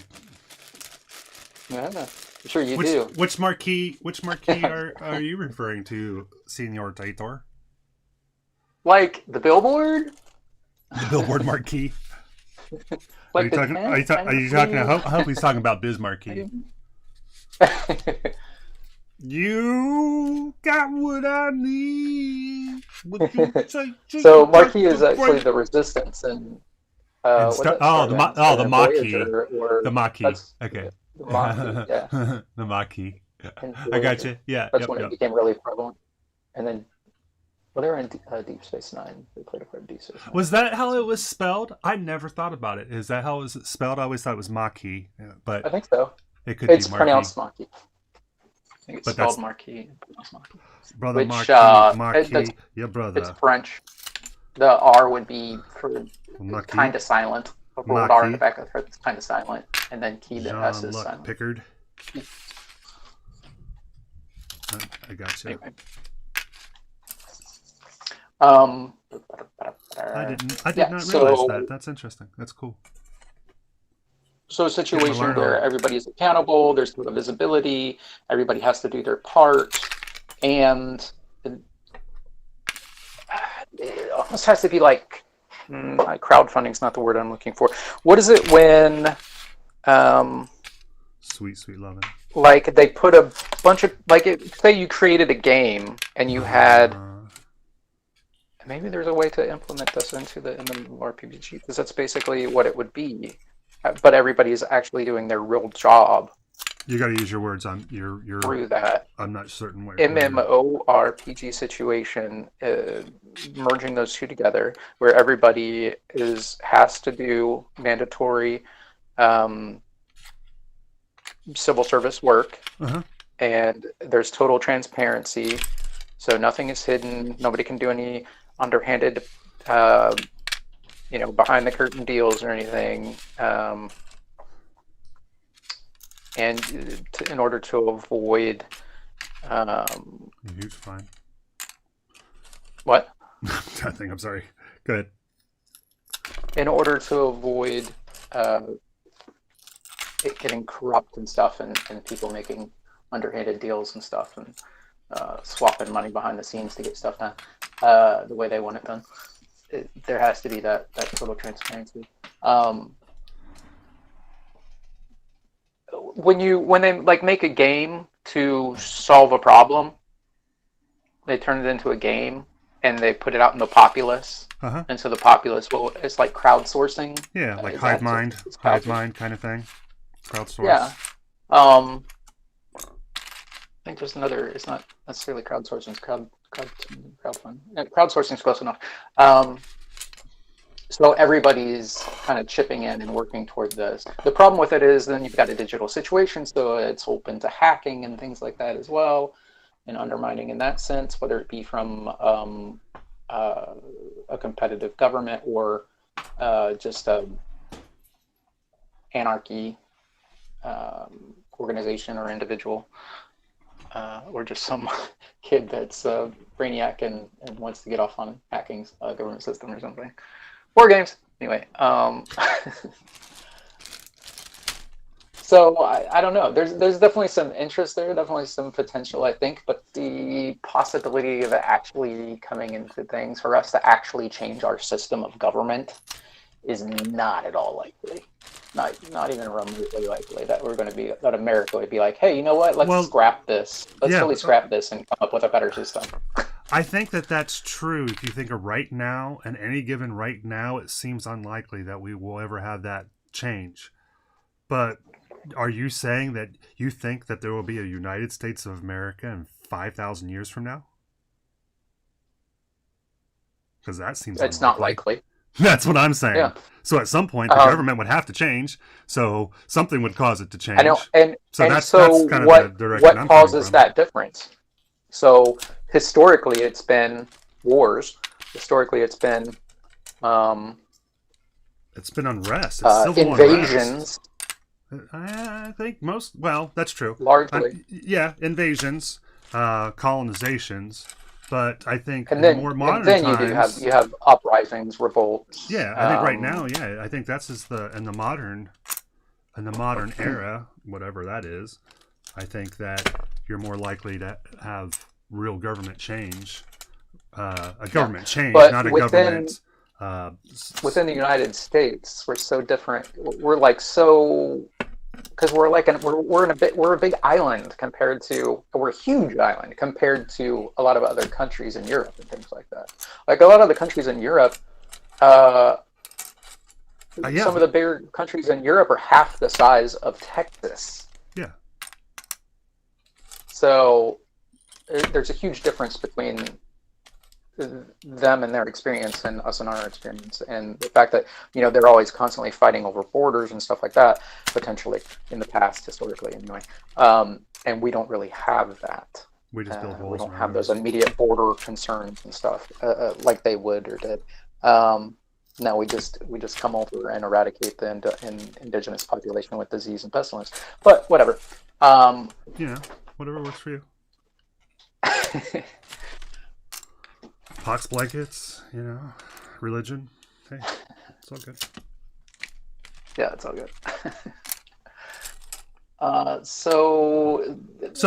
Yeah, I'm sure you do. Which Marquee are you referring to, Senor Titor? Like the billboard? The billboard Marquee? Like are you talking? I hope he's talking about Biz Marquee. You got what I need. So Marquee is actually the resistance and the Maquis. The Maquis. Okay. The Maquis, yeah. The Maquis. I got you. Yeah. That's when it became really prevalent. And then, well, they were in Deep Space Nine. They played a part of Deep Space Nine. Was that how it was spelled? I never thought about it. Is that how it was spelled? I always thought it was Maquis, but I think so. It could be Marquis. It's pronounced Maquis. I think it's spelled Marquis. Brother Which, Marquis, your brother. It's French. The R would be for kind of silent. The word R in the back of the throat is kind of silent, and then key, the S is silent. Pickard. I got you. Anyway. I did not realize that. That's interesting. That's cool. So a situation where everybody's accountable, there's sort of visibility, everybody has to do their part, and it almost has to be like crowdfunding is not the word I'm looking for. What is it when sweet loving, like they put a bunch of say you created a game and you had maybe there's a way to implement this into the MMORPG, because that's basically what it would be, but everybody's actually doing their real job. You got to use your words on your through that. I'm not certain what MMORPG situation, merging those two together, where everybody has to do mandatory civil service work, and there's total transparency, so nothing is hidden. Nobody can do any underhanded, behind the curtain deals or anything. And in order to avoid huge fine. What? Nothing. I'm sorry. Go ahead. In order to avoid it getting corrupt and stuff, and people making underhanded deals and stuff, and swapping money behind the scenes to get stuff done the way they want it done, there has to be that total transparency. When they make a game to solve a problem, they turn it into a game and they put it out in the populace, and so the populace it's like crowdsourcing. Yeah, like hive mind kind of thing. Crowdsource. Yeah. I think there's another. It's not necessarily crowdsourcing. It's crowdfund. Crowdsourcing is close enough. So everybody's kind of chipping in and working toward this. The problem with it is then you've got a digital situation, so it's open to hacking and things like that as well, and undermining in that sense, whether it be from a competitive government or just a anarchy organization or individual, or just some kid that's a brainiac and wants to get off on hacking a government system or something. War games. Anyway, so I don't know. There's definitely some interest there, definitely some potential, I think, but the possibility of it actually coming into things for us to actually change our system of government is not at all likely. Not even remotely likely that that America would be like, hey, you know what? Let's scrap this. Let's totally scrap this and come up with a better system. I think that's true. If you think of right now, and any given right now, it seems unlikely that we will ever have that change. But are you saying that you think that there will be a United States of America in 5,000 years from now? Because that seems It's unlikely. not likely. That's what I'm saying. Yeah. So at some point, the government would have to change. So something would cause it to change. I know, and that's so kind of what the direction I'm coming causes from. that difference? So historically, it's been wars. Historically, it's been unrest. It's civil invasions. unrest. I think most. Well, that's true. Largely, yeah, invasions, colonizations. But I think and then more modern and then times, you have uprisings, revolts. Yeah, I think right now, I think that's just in the modern era, whatever that is. I think that you're more likely to have real government change, government change, but not a within, government. Within the United States, we're so different. We're like so. Because we're a big island compared to, we're a huge island compared to a lot of other countries in Europe and things like that. Like a lot of the countries in Europe, some of the bigger countries in Europe are half the size of Texas. Yeah. So there's a huge difference between them and their experience and us and our experience, and the fact that they're always constantly fighting over borders and stuff like that, potentially in the past, historically anyway, and we don't really have that. We just build walls. We don't have those immediate border concerns and stuff like they would or did. No, we just come over and eradicate the indigenous population with disease and pestilence. But whatever. Whatever works for you. Pox blankets, religion. Hey, it's all good. Yeah, it's all good. So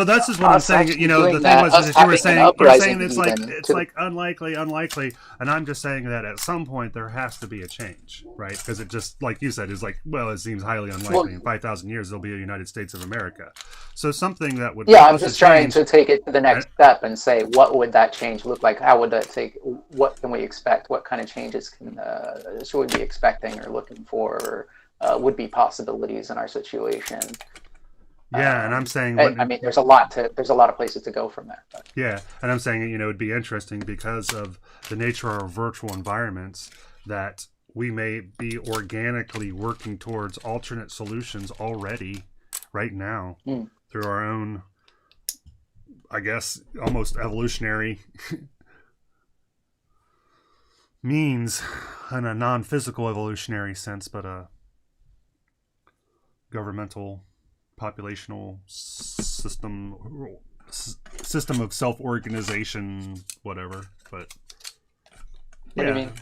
that's just what I'm saying. The thing was, you were saying it's like unlikely, and I'm just saying that at some point there has to be a change, right? Because it just, like you said, is like, well, it seems highly unlikely. In 5,000 years, there'll be a United States of America. So something that would I'm just trying to take it to the next step and say, what would that change look like? How would that take? What can we expect? What kind of changes should we be expecting or looking for? Or, would be possibilities in our situation. Yeah, and I'm saying, there's a lot of places to go from there. But. Yeah, and I'm saying, it'd be interesting because of the nature of our virtual environments that we may be organically working towards alternate solutions already, right now, through our own, I guess, almost evolutionary means, in a non-physical evolutionary sense, but a governmental, populational system of self-organization, whatever. But what do you mean?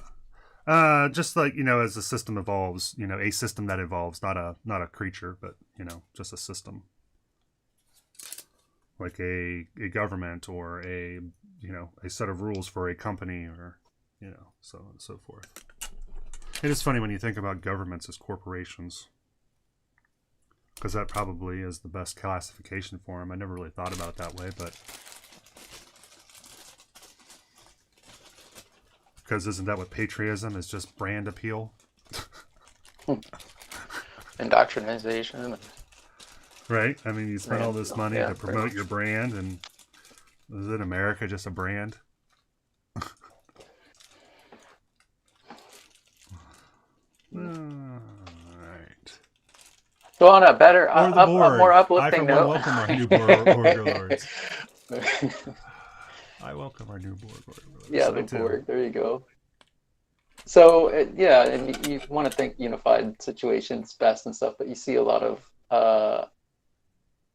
Just like, as the system evolves, a system that evolves, not a creature, but just a system, like a government or a set of rules for a company, or so on and so forth. It is funny when you think about governments as corporations, because that probably is the best classification for them. I never really thought about it that way, but because isn't that what patriotism is? Just brand appeal. Indoctrination. Right? I mean, you spend all this money to promote your brand, and is it America just a brand? So on a better, a more uplifting note. Welcome our new board lords. I welcome our new board lords. Yeah, the board. There you go. So and you want to think unified situations best and stuff, but you see a lot of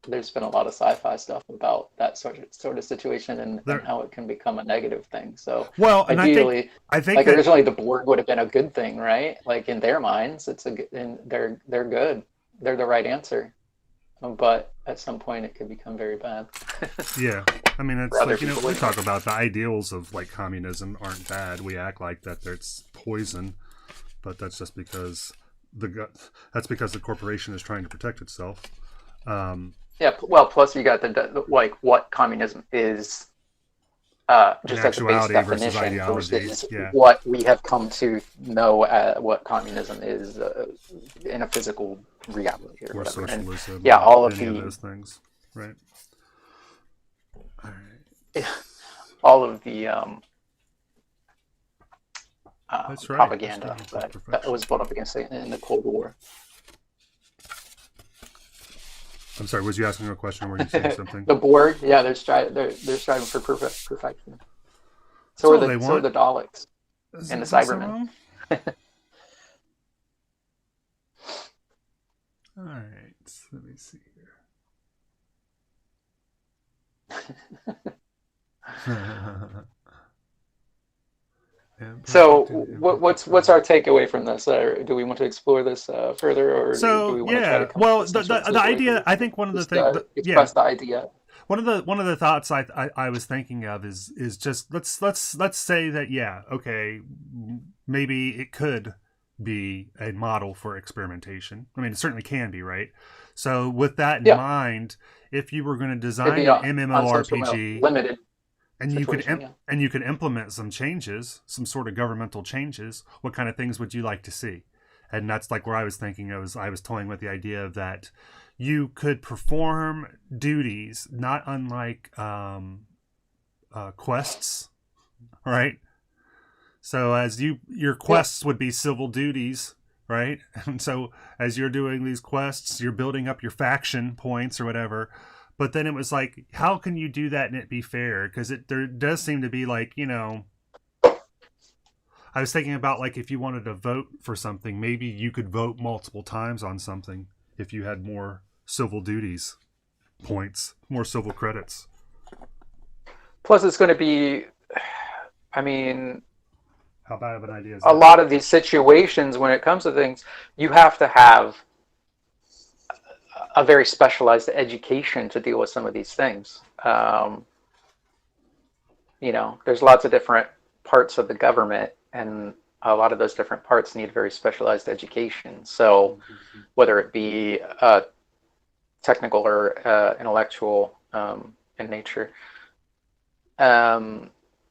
there's been a lot of sci-fi stuff about that sort of situation and how it can become a negative thing. So ideally, I think originally the Borg would have been a good thing, right? Like in their minds, they're good. They're the right answer, but at some point it could become very bad. Yeah, I mean, it's like, we talk about the ideals of like communism aren't bad. We act like that it's poison, but that's just because the corporation is trying to protect itself. Yeah, well, plus you got the what communism is, just as a base definition versus what we have come to know what communism is in a physical reality or whatever. Socialism, and, all of those things, right? All of the That's right. propaganda Historical that perfection. was built up against it in the Cold War. I'm sorry, was you asking a question or were you saying something? The Borg, yeah, they're striving for perfection. That's all they So are want. the Daleks Is and the that so Cybermen. wrong? All right, let me see here. So what's our takeaway from this? Do we want to explore this further, or do So we want to try to yeah, come up well, with some sort of the takeaway idea. from I think one of the just things. Yeah, express the idea? one of the thoughts I was thinking of is just let's say that yeah, okay, maybe it could be a model for experimentation. I mean, it certainly can be, right? So with that in Yeah, mind, if you were going to it'd design be an on some sort of MMORPG limited and situation. Yeah. you could implement some changes, some sort of governmental changes, what kind of things would you like to see? And that's like where I was thinking. I was toying with the idea of that you could perform duties not unlike quests, right? So as your quests would be civil duties, right? And so as you're doing these quests, you're building up your faction points or whatever. But then it was like, how can you do that and it be fair? Because there does seem to be like, I was thinking about like if you wanted to vote for something, maybe you could vote multiple times on something if you had more civil duties points, more civil credits. Plus, it's going to be, I mean, how bad of an idea is a that? lot of these situations when it comes to things, you have to have a very specialized education to deal with some of these things. There's lots of different parts of the government, and a lot of those different parts need very specialized education. So whether it be technical or intellectual in nature.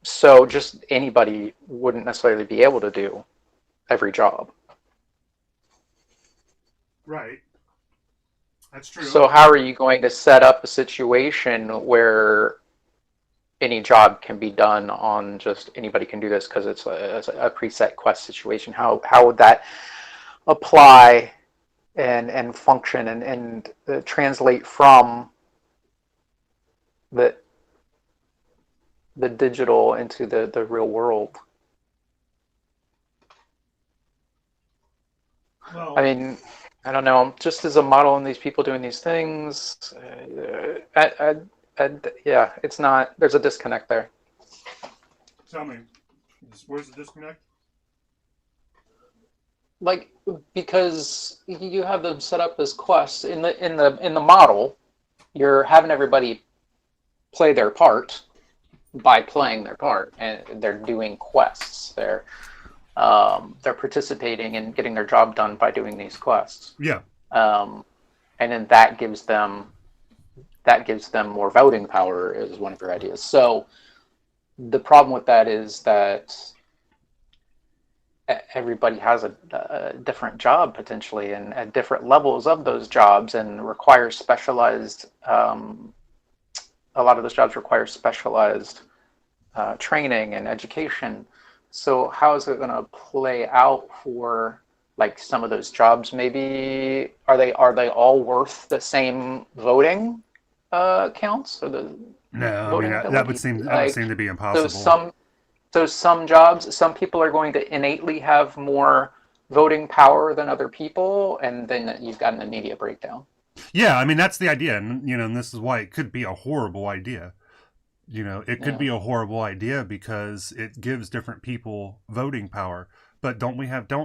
So just anybody wouldn't necessarily be able to do every job. Right. That's true. So how are you going to set up a situation where any job can be done on just anybody can do this because it's a preset quest situation? How would that apply and function and translate from the digital into the real world? Well, I mean, I don't know. Just as a model in these people doing these things, yeah, it's not. There's a disconnect there. tell me, where's the disconnect? Like, because you have them set up as quests in the model, you're having everybody play their part by playing their part, and they're doing quests. They're participating and getting their job done by doing these quests. Yeah. And then that gives them more voting power, is one of your ideas. So the problem with that is that everybody has a different job potentially, and at different levels of those jobs, and requires specialized. A lot of those jobs require specialized training and education. So how is it going to play out for like some of those jobs? Maybe are they all worth the same voting counts? Or the No, I mean that would seem to be impossible. So some jobs, some people are going to innately have more voting power than other people, and then you've got an immediate breakdown. Yeah, I mean that's the idea, and and this is why it could be a horrible idea. It could be a horrible idea because it gives different people voting power. But don't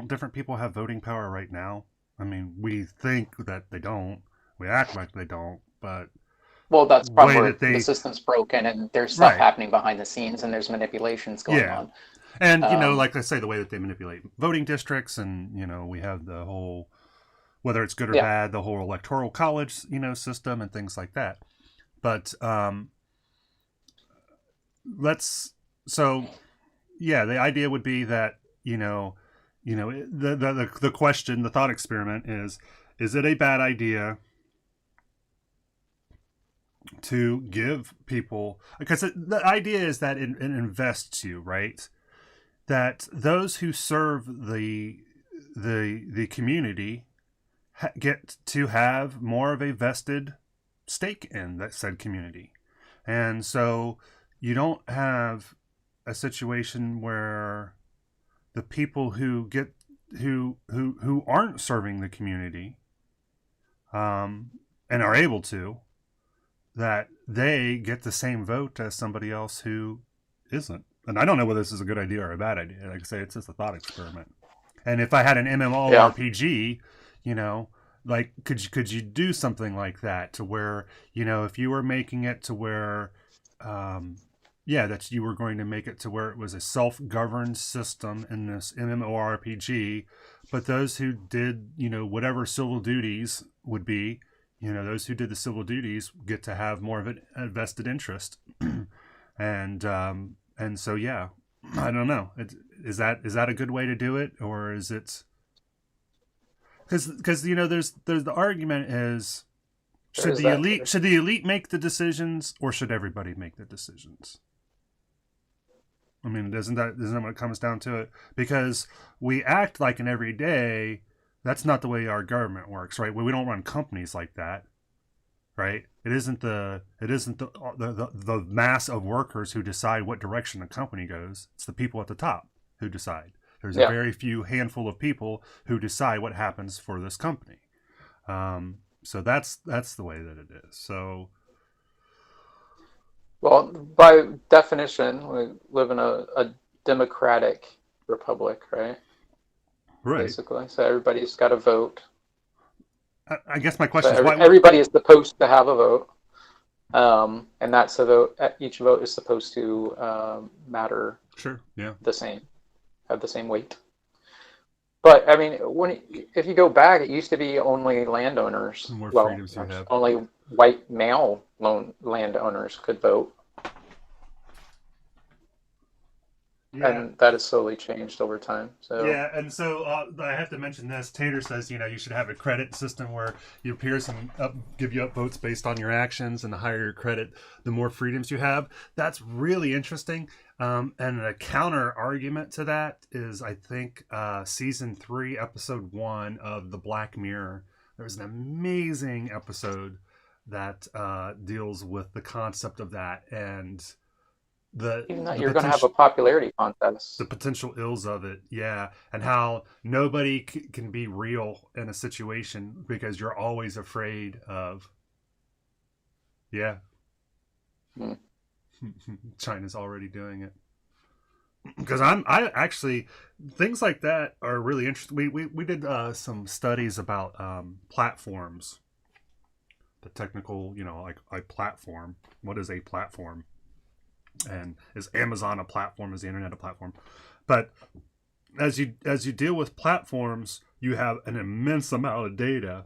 different people have voting power right now? I mean, we think that they don't. We act like they don't, but well, that's probably where the system's broken and there's stuff happening behind the scenes and there's manipulations going on. And, like I say, the way that they manipulate voting districts and, we have the whole, whether it's good or bad, the whole electoral college, system and things like that. But the idea would be that, the question, the thought experiment is it a bad idea to give people, because the idea is that it invests you, right? that those who serve the community get to have more of a vested stake in that said community. And so you don't have a situation where the people who get who aren't serving the community and are able to, that they get the same vote as somebody else who isn't. And I don't know whether this is a good idea or a bad idea. Like I say, it's just a thought experiment. And if I had an MMORPG, you know, like could you do something like that to where, you know, if you were making it to where that you were going to make it to where it was a self-governed system in this MMORPG, but those who did, you know, whatever civil duties would be, you know, those who did the civil duties get to have more of a vested interest. And so, yeah, I don't know. Is that a good way to do it, or is it? Because you know, there's the argument is, should the elite make the decisions, or should everybody make the decisions? I mean, isn't that what it comes down to it? Because we act like in every day, that's not the way our government works, right? We don't run companies like that, right? It isn't the mass of workers who decide what direction a company goes. It's the people at the top who decide. There's a very few handful of people who decide what happens for this company. So that's the way that it is. So, well, by definition, we live in a democratic republic, right? Right. Basically, so everybody's got to vote. I guess my question is why everybody is supposed to have a vote, and that's a vote. Each vote is supposed to matter. Sure. Yeah. The same, have the same weight. But I mean, if you go back, it used to be only landowners. The more freedoms you have. Only white male landowners could vote. Yeah. And that has slowly changed over time. So yeah, and so I have to mention this. Tater says, you know, you should have a credit system where your peers can give you upvotes based on your actions, and the higher your credit, the more freedoms you have. That's really interesting. And a counter argument to that is, I think, season 3, episode 1 of the Black Mirror. There's an amazing episode that deals with the concept of that, and even that you're going to have a popularity contest. The potential ills of it, yeah, and how nobody can be real in a situation because you're always afraid of, yeah. China's already doing it. Because I actually, things like that are really interesting. We did some studies about platforms, the technical, you know, like a platform. What is a platform? And is Amazon a platform? Is the internet a platform? But as you deal with platforms, you have an immense amount of data,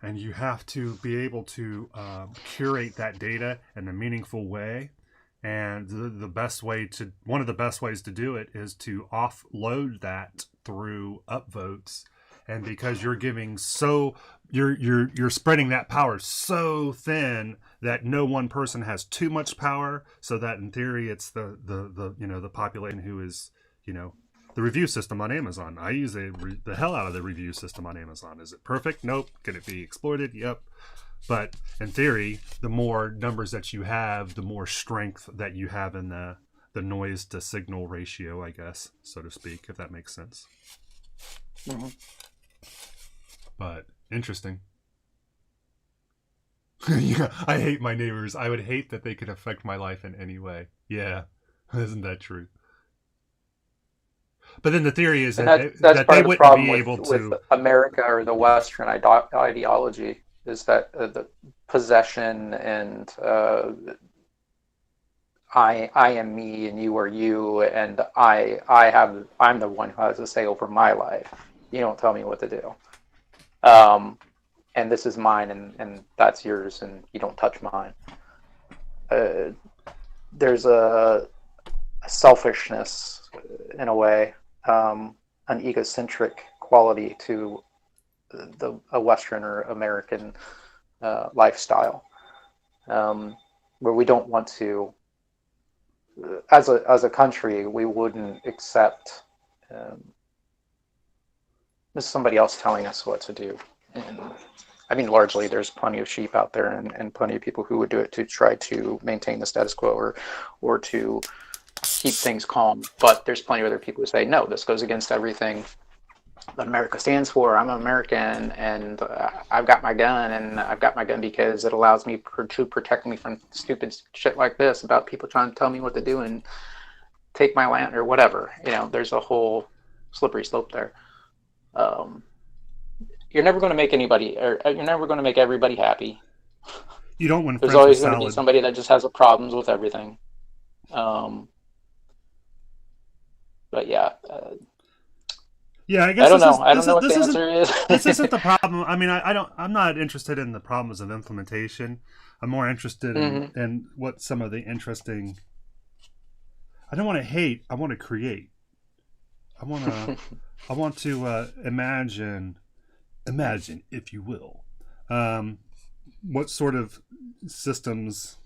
and you have to be able to curate that data in a meaningful way. And one of the best ways to do it is to offload that through upvotes. And because you're giving you're spreading that power so thin that no one person has too much power, so that in theory it's the you know, the population who is, you know, the review system on Amazon. I use the hell out of the review system on Amazon. Is it perfect? Nope. Can it be exploited? Yep. But in theory, the more numbers that you have, the more strength that you have in the noise to signal ratio, I guess, so to speak, if that makes sense. Mm-hmm. But interesting. Yeah, I hate my neighbors. I would hate that they could affect my life in any way. Yeah, isn't that true? But then the theory is that they wouldn't be able to. With America or the Western ideology is that the possession and I am me and you are you, and I'm the one who has a say over my life. You don't tell me what to do. And this is mine, and that's yours, and you don't touch mine. There's a selfishness, in a way, an egocentric quality to a Western or American lifestyle, where we don't want to as a country, we wouldn't accept somebody else telling us what to do. And I mean, largely, there's plenty of sheep out there, and plenty of people who would do it to try to maintain the status quo or to keep things calm. But there's plenty of other people who say, no, this goes against everything that America stands for. I'm an American, and I've got my gun, and I've got my gun because it allows me to protect me from stupid shit like this about people trying to tell me what to do and take my land or whatever. There's a whole slippery slope there. You're never going to make anybody, or you're never going to make everybody happy. You don't win. There's always going to be somebody that just has problems with everything. But yeah. Yeah, I guess I don't know. I don't know what the answer is. This isn't the problem. I mean, I'm not interested in the problems of implementation. I'm more interested in what some of the interesting. I don't want to hate. I want to create. I want to imagine, if you will, what sort of systems.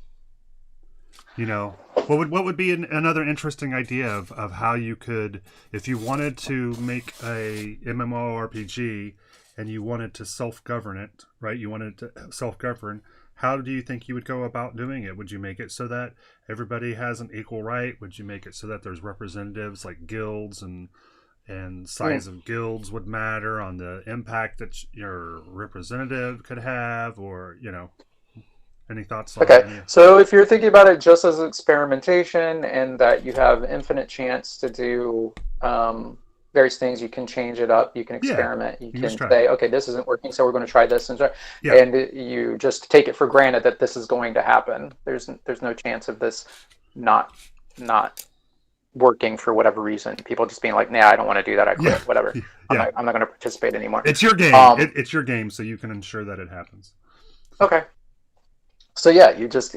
What would be another interesting idea of how you could, if you wanted to make a MMORPG and you wanted to self-govern it, right? You wanted to self-govern. How do you think you would go about doing it? Would you make it so that everybody has an equal right? Would you make it so that there's representatives like guilds and size of guilds would matter on the impact that your representative could have, or any thoughts on that? Okay, so if you're thinking about it just as experimentation and that you have infinite chance to do various things, you can change it up, you can experiment, you can say, okay, this isn't working, so we're going to try this, and you just take it for granted that this is going to happen. There's no chance of this not working for whatever reason. People just being like, nah, I don't want to do that, I quit, whatever. I'm not going to participate anymore. It's your game. It's your game, so you can ensure that it happens. Okay. So yeah, you just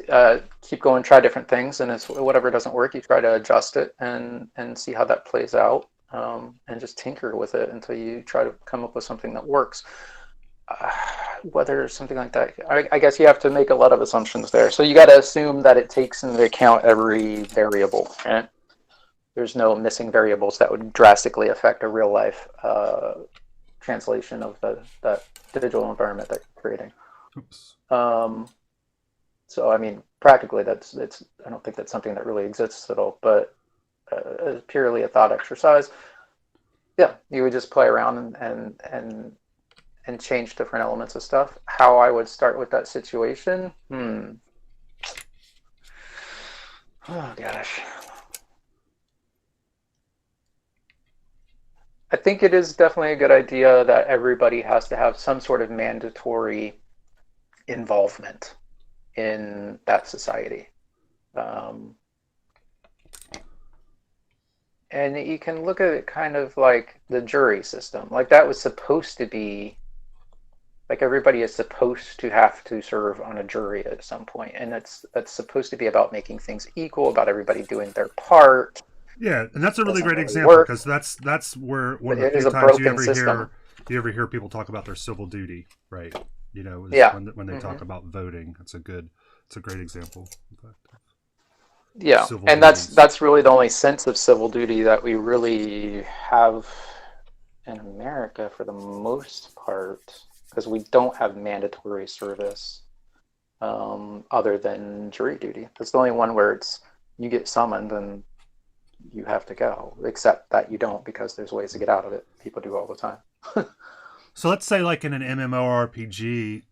keep going, try different things, and it's whatever doesn't work, you try to adjust it and see how that plays out, and just tinker with it until you try to come up with something that works. Whether something like that, I guess you have to make a lot of assumptions there. So you got to assume that it takes into account every variable, right? There's no missing variables that would drastically affect a real life translation of that digital environment that you're creating. Oops. So I mean, practically, I don't think that's something that really exists at all. But as purely a thought exercise, yeah, you would just play around and change different elements of stuff. How I would start with that situation? Oh gosh. I think it is definitely a good idea that everybody has to have some sort of mandatory involvement in that society. And you can look at it kind of like the jury system. Like that was supposed to be, like everybody is supposed to have to serve on a jury at some point. And that's supposed to be about making things equal, about everybody doing their part. Yeah, and that's a really great example, because that's where one of the few times you ever hear people talk about their civil duty, right? When they talk about voting, it's a great example. Yeah, and that's really the only sense of civil duty that we really have in America for the most part, because we don't have mandatory service other than jury duty. That's the only one where it's you get summoned and you have to go, except that you don't, because there's ways to get out of it. People do all the time. So let's say like in an MMORPG,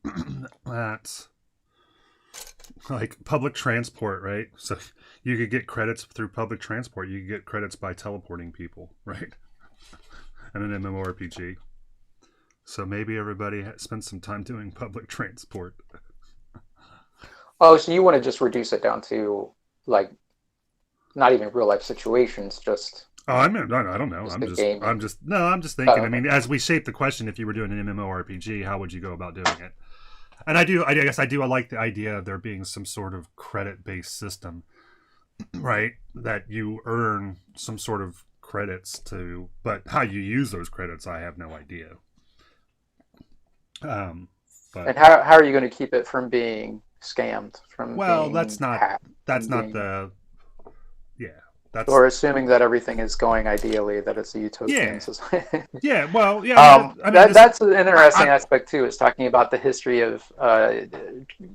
that's like public transport, right? So you could get credits through public transport. You could get credits by teleporting people, right? In an MMORPG. So maybe everybody spends some time doing public transport. Oh, so you want to just reduce it down to like not even real life situations, just. Oh, I don't know. I'm just thinking. Okay. I mean, as we shape the question, if you were doing an MMORPG, how would you go about doing it? And I like the idea of there being some sort of credit-based system, right? That you earn some sort of credits to, but how you use those credits, I have no idea. And how are you going to keep it from being scammed? That's Or assuming that everything is going ideally, that it's a utopian Yeah. society. yeah. Well, yeah. That's an interesting aspect too. Is talking about the history of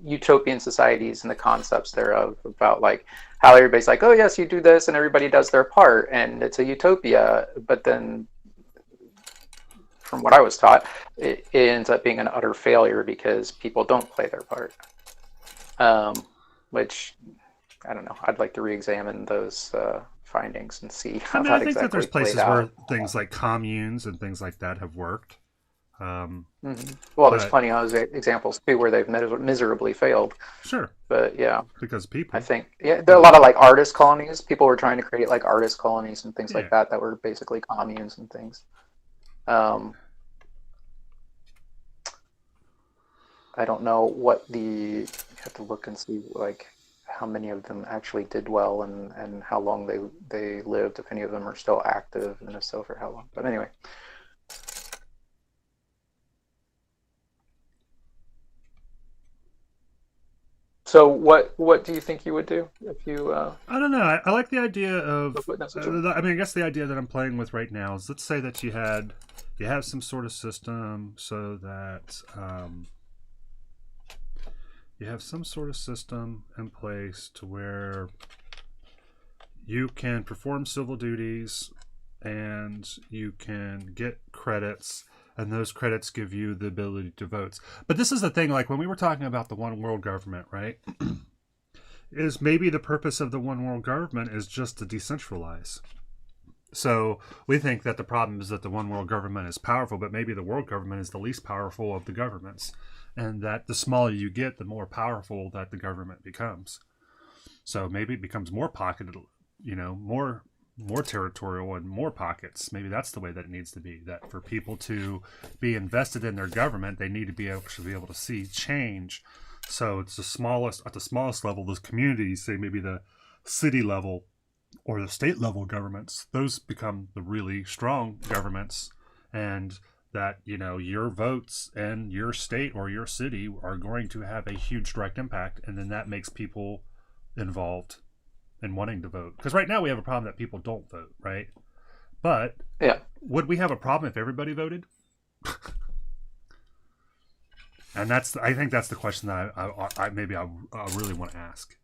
utopian societies and the concepts thereof, about like how everybody's like, oh yes, you do this, and everybody does their part, and it's a utopia. But then, from what I was taught, it ends up being an utter failure because people don't play their part. Which I don't know. I'd like to re-examine those findings and see how that I think exactly that there's places played where out. things like communes and things like that have worked. Well, there's but- plenty of examples too where they've miserably failed. Sure, But yeah, because people. I think there are a lot of like artist colonies. People were trying to create like artist colonies and things like that were basically communes and things. I don't know what you have to look and see like how many of them actually did well and how long they lived, if any of them are still active, and if so, for how long. But anyway. So what do you think you would do if you? I don't know. I like the idea of. I I guess the idea that I'm playing with right now is, let's say that you have some sort of system so that you have some sort of system in place to where you can perform civil duties and you can get credits, and those credits give you the ability to vote. But this is the thing, like when we were talking about the one world government, right? Is maybe the purpose of the one world government is just to decentralize. So we think that the problem is that the one world government is powerful, but maybe the world government is the least powerful of the governments. And that the smaller you get, the more powerful that the government becomes. So maybe it becomes more pocketed, more territorial and more pockets. Maybe that's the way that it needs to be. That for people to be invested in their government, they need to be able to see change. So it's at the smallest level, those communities, say maybe the city level or the state level governments, those become the really strong governments, and that your votes and your state or your city are going to have a huge direct impact, and then that makes people involved in wanting to vote. Because right now we have a problem that people don't vote, right? But would we have a problem if everybody voted? And I think that's the question that I really want to ask.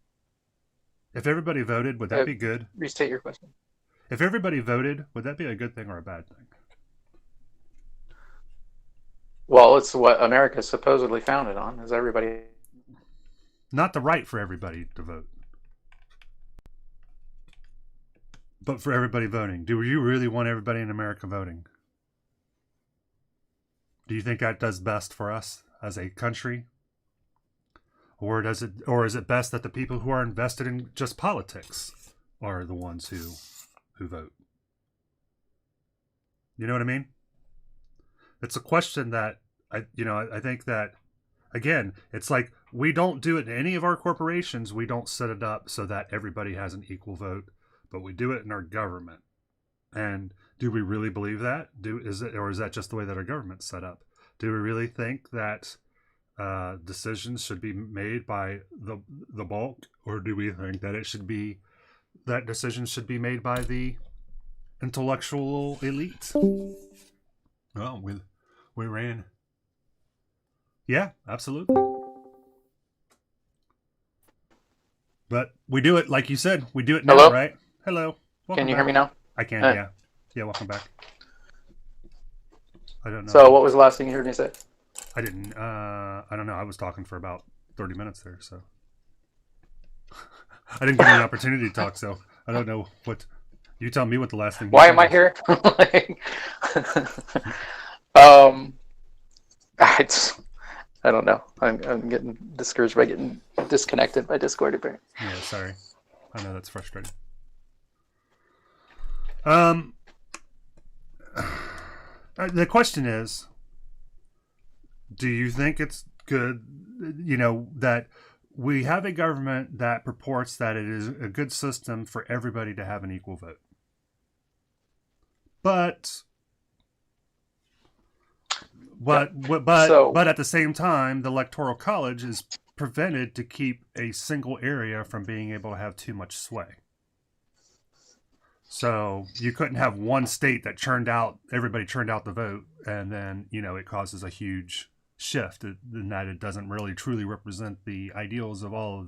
If everybody voted, would that be good? Restate your question. If everybody voted, would that be a good thing or a bad thing? Well, it's what America is supposedly founded on, is everybody. Not the right for everybody to vote, but for everybody voting. Do you really want everybody in America voting? Do you think that does best for us as a country? Or is it best that the people who are invested in just politics are the ones who vote? You know what I mean? It's a question that I think that, again, it's like we don't do it in any of our corporations. We don't set it up so that everybody has an equal vote, but we do it in our government. And do we really believe that? Is that just the way that our government's set up? Do we really think that decisions should be made by the bulk, or do we think that decisions should be made by the intellectual elite? Well, we ran. Yeah, absolutely. But we do it, like you said, we do it now, Hello? right? Hello. Can you hear me now? I can, yeah. Yeah, welcome back. I don't know. So what was the last thing you heard me say? I didn't, I don't know. I was talking for about 30 minutes there, so. I didn't get an opportunity to talk, so I don't know what. You tell me what the last thing. Why am I here? I don't know. I'm getting discouraged by getting disconnected by Discord apparently. Yeah, sorry. I know that's frustrating. The question is, do you think it's good, that we have a government that purports that it is a good system for everybody to have an equal vote? But at the same time, the Electoral College is prevented to keep a single area from being able to have too much sway. So you couldn't have one state that everybody churned out the vote, and then it causes a huge shift, and that it doesn't really truly represent the ideals of all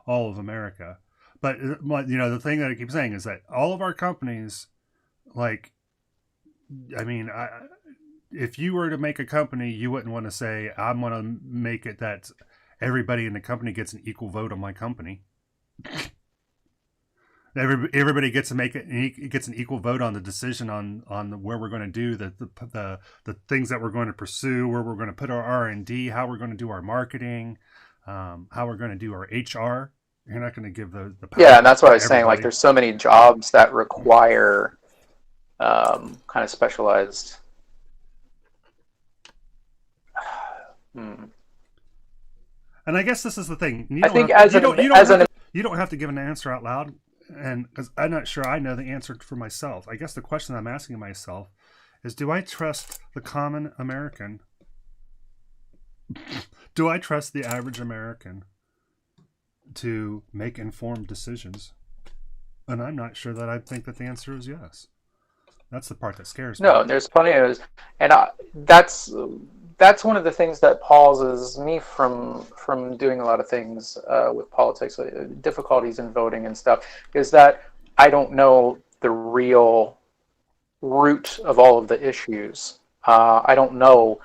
of America. But the thing that I keep saying is that all of our companies, like, I mean, if you were to make a company, you wouldn't want to say, I'm going to make it that everybody in the company gets an equal vote on my company. Everybody gets to make it. It gets an equal vote on the decision on where we're going to do the things that we're going to pursue, where we're going to put our R&D, how we're going to do our marketing, how we're going to do our HR. You're not going to give the power. Yeah, and that's what I was saying. Like, there's so many jobs that require kind of specialized. And I guess this is the thing. You don't have to give an answer out loud, and because I'm not sure I know the answer for myself. I guess the question I'm asking myself is, do I trust the common American? Do I trust the average American to make informed decisions? And I'm not sure that I think that the answer is yes. That's the part that scares me. No, there's plenty of those, and that's one of the things that pauses me from doing a lot of things with politics, difficulties in voting and stuff, is that I don't know the real root of all of the issues. I don't know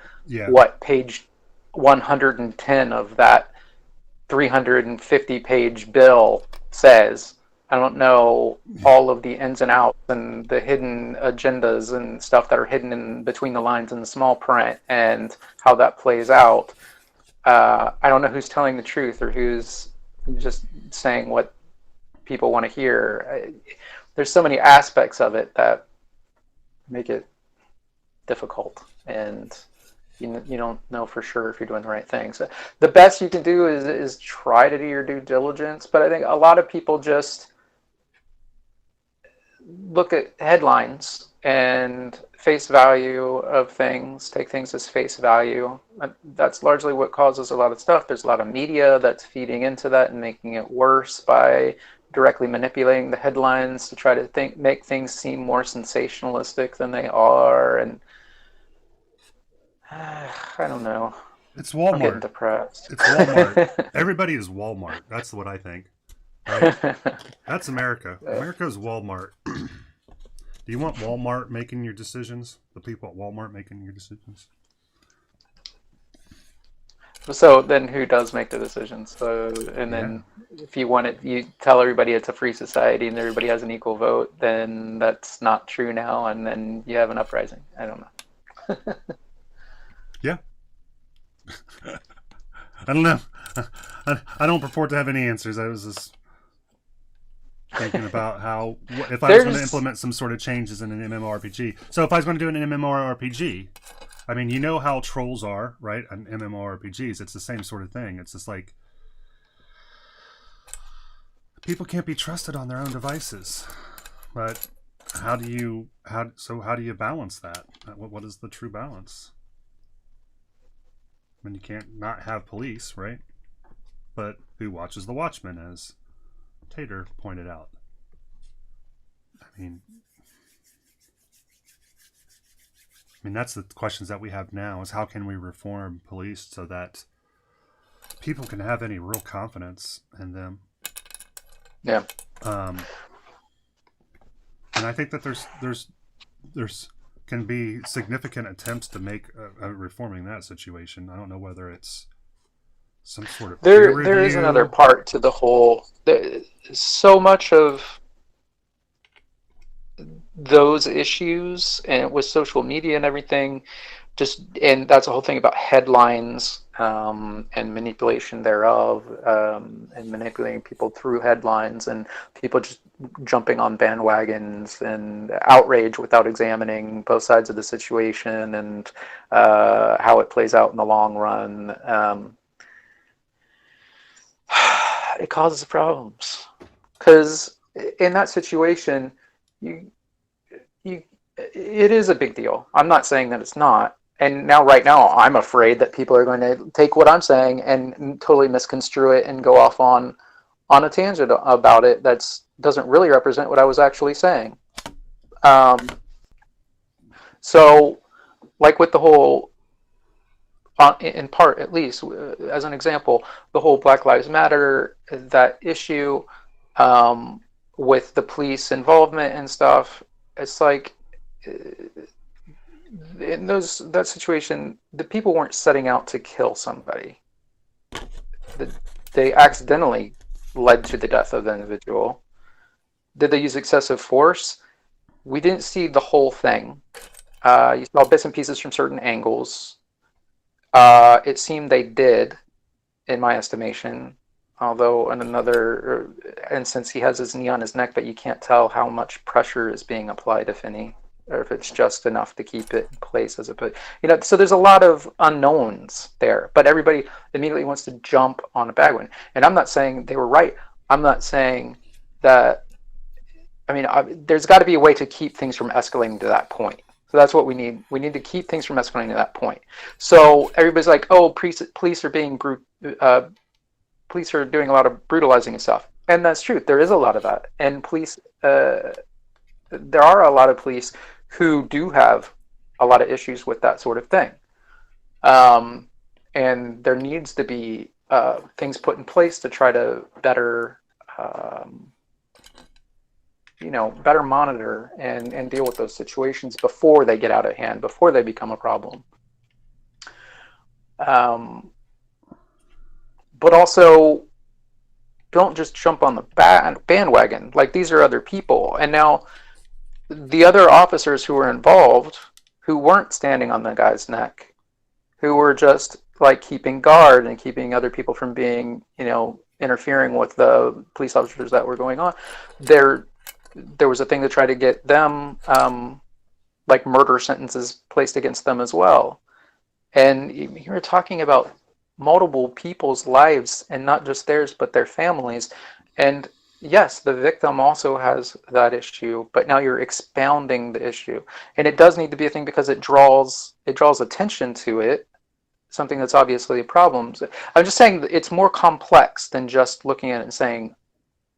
what page 110 of that 350-page bill says. I don't know all of the ins and outs and the hidden agendas and stuff that are hidden in between the lines in the small print and how that plays out. I don't know who's telling the truth or who's just saying what people want to hear. There's so many aspects of it that make it difficult, and you don't know for sure if you're doing the right thing. So the best you can do is try to do your due diligence, but I think a lot of people just look at headlines and face value of things, take things as face value. That's largely what causes a lot of stuff. There's a lot of media that's feeding into that and making it worse by directly manipulating the headlines to try to make things seem more sensationalistic than they are. And I don't know. It's Walmart. I'm getting depressed. It's Walmart. Everybody is Walmart. That's what I think. Right? That's America. America's Walmart. Do you want Walmart making your decisions? The people at Walmart making your decisions? So then who does make the decisions? And then if you want it, you tell everybody it's a free society and everybody has an equal vote, then that's not true now, and then you have an uprising. I don't know. Yeah. I don't know. I don't purport to have any answers. I was just thinking about how, if I was going to implement some sort of changes in an MMORPG. So if I was going to do an MMORPG, I mean, you know how trolls are, right? On MMORPGs, it's the same sort of thing. It's just like, people can't be trusted on their own devices. But how do you balance that? What is the true balance? I mean, you can't not have police, right? But who watches the Watchmen, as Tater pointed out? I mean, that's the questions that we have now, is how can we reform police so that people can have any real confidence in them? Yeah. And I think that there's can be significant attempts to make reforming that situation. I don't know whether it's some sort of there is another part to the whole. So much of those issues, and with social media and everything, and that's the whole thing about headlines and manipulation thereof, and manipulating people through headlines, and people just jumping on bandwagons and outrage without examining both sides of the situation and how it plays out in the long run. It causes problems, because in that situation, it is a big deal. I'm not saying that it's not. And right now, I'm afraid that people are going to take what I'm saying and totally misconstrue it and go off on a tangent about it that doesn't really represent what I was actually saying. Um, so, like with the whole, in part at least, as an example, the whole Black Lives Matter, that issue, with the police involvement and stuff, it's like, in that situation, the people weren't setting out to kill somebody. They accidentally led to the death of the individual. Did they use excessive force? We didn't see the whole thing. You saw bits and pieces from certain angles. It seemed they did, in my estimation. Although in another instance, he has his knee on his neck, but you can't tell how much pressure is being applied, if any, or if it's just enough to keep it in place as opposed, so there's a lot of unknowns there, but everybody immediately wants to jump on a bandwagon. And I'm not saying they were right. I'm not saying that, there's got to be a way to keep things from escalating to that point. So that's what we need. We need to keep things from escalating to that point. So everybody's like, oh, police are being police are doing a lot of brutalizing and stuff. And that's true. There is a lot of that. And police, there are a lot of police who do have a lot of issues with that sort of thing. And there needs to be things put in place to try to better, better monitor and deal with those situations before they get out of hand, before they become a problem. But also, don't just jump on the bandwagon. Like, these are other people. And now, the other officers who were involved, who weren't standing on the guy's neck, who were just, like, keeping guard and keeping other people from being, interfering with the police officers that were going on, there was a thing to try to get them, like, murder sentences placed against them as well. And you're talking about multiple people's lives, and not just theirs, but their families. And yes, the victim also has that issue, but now you're expounding the issue. And it does need to be a thing because it draws attention to it, something that's obviously a problem. I'm just saying that it's more complex than just looking at it and saying,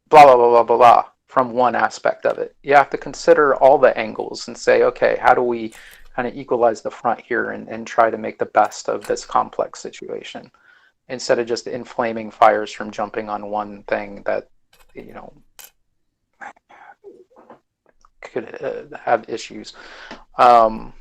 blah, blah, blah, blah, blah, blah, from one aspect of it. You have to consider all the angles and say, okay, how do we kind of equalize the front here and try to make the best of this complex situation, instead of just inflaming fires from jumping on one thing that, could have issues. And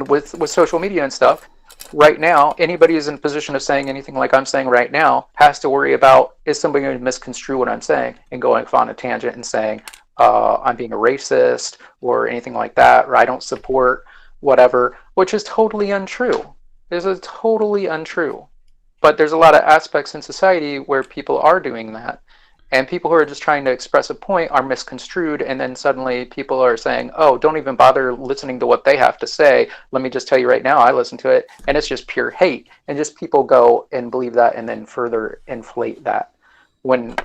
with social media and stuff, right now, anybody who's in a position of saying anything like I'm saying right now has to worry about, is somebody going to misconstrue what I'm saying and going off on a tangent and saying, I'm being a racist or anything like that, or I don't support whatever, which is totally untrue. This is totally untrue. But there's a lot of aspects in society where people are doing that. And people who are just trying to express a point are misconstrued, and then suddenly people are saying, oh, don't even bother listening to what they have to say. Let me just tell you right now, I listen to it, and it's just pure hate. And just people go and believe that and then further inflate that, when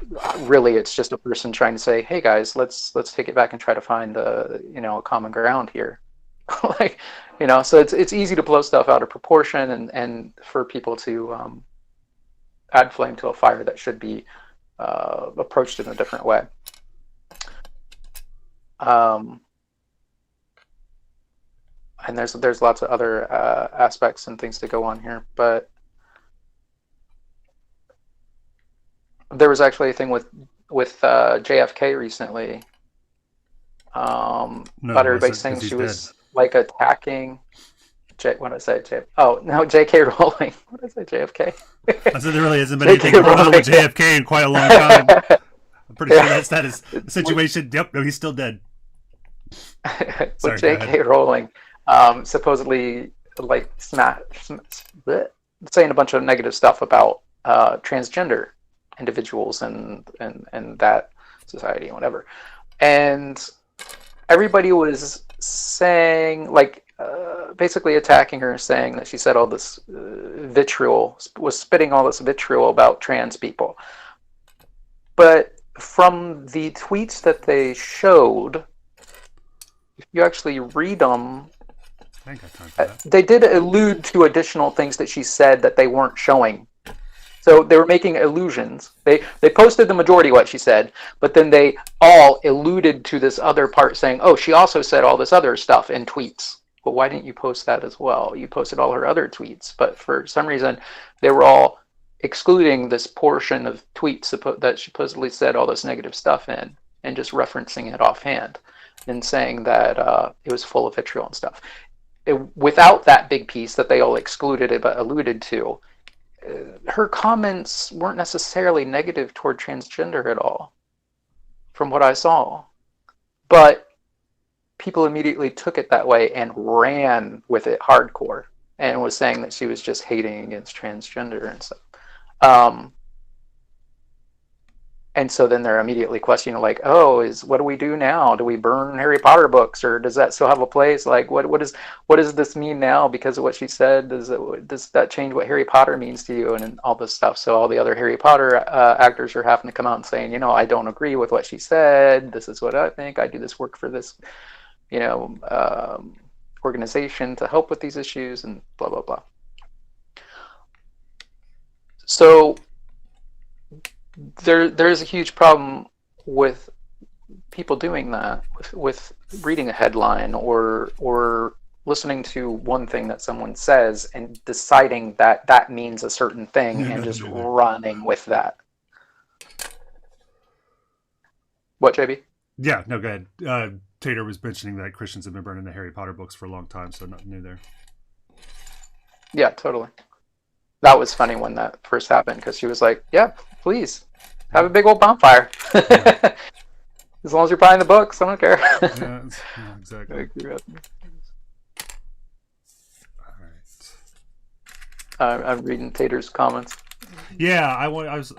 really it's just a person trying to say, hey guys, let's take it back and try to find a common ground here. So it's easy to blow stuff out of proportion and for people to add flame to a fire that should be approached in a different way. And there's lots of other aspects and things to go on here, but there was actually a thing with JFK recently. About everybody saying she was dead. Like attacking. What did I say? J.K. Rowling. What did I say? JFK. I said there really hasn't been anything going on with JFK in quite a long time. I'm pretty sure that is the situation. Yep, no, he's still dead. With J.K. Rowling, supposedly like saying a bunch of negative stuff about transgender individuals and that society and whatever, and everybody was saying basically attacking her, saying that she said all this vitriol, was spitting all this vitriol about trans people. But from the tweets that they showed, if you actually read them, they did allude to additional things that she said that they weren't showing So they were making allusions. They posted the majority of what she said, but then they all alluded to this other part saying, oh, she also said all this other stuff in tweets. Well, why didn't you post that as well? You posted all her other tweets. But for some reason, they were all excluding this portion of tweets that she supposedly said all this negative stuff in and just referencing it offhand and saying that it was full of vitriol and stuff. Without that big piece that they all excluded it but alluded to, her comments weren't necessarily negative toward transgender at all, from what I saw. But people immediately took it that way and ran with it hardcore and was saying that she was just hating against transgender and stuff. And so then they're immediately questioning, like, oh, what do we do now? Do we burn Harry Potter books, or does that still have a place? Like, what does this mean now because of what she said? Does that change what Harry Potter means to you, and all this stuff? So all the other Harry Potter actors are having to come out and saying, I don't agree with what she said. This is what I think. I do this work for this, organization to help with these issues, and blah blah blah. So there's a huge problem with people doing that, with reading a headline or listening to one thing that someone says and deciding that that means a certain thing and just running with that. What, JB? Yeah, no, go ahead. Tater was mentioning that Christians have been burning the Harry Potter books for a long time, so nothing new there. Yeah, totally. That was funny when that first happened, because she was like, yeah, please, have a big old bonfire. As long as you're buying the books, I don't care. Yeah, exactly. All right. I'm reading Tater's comments. Yeah,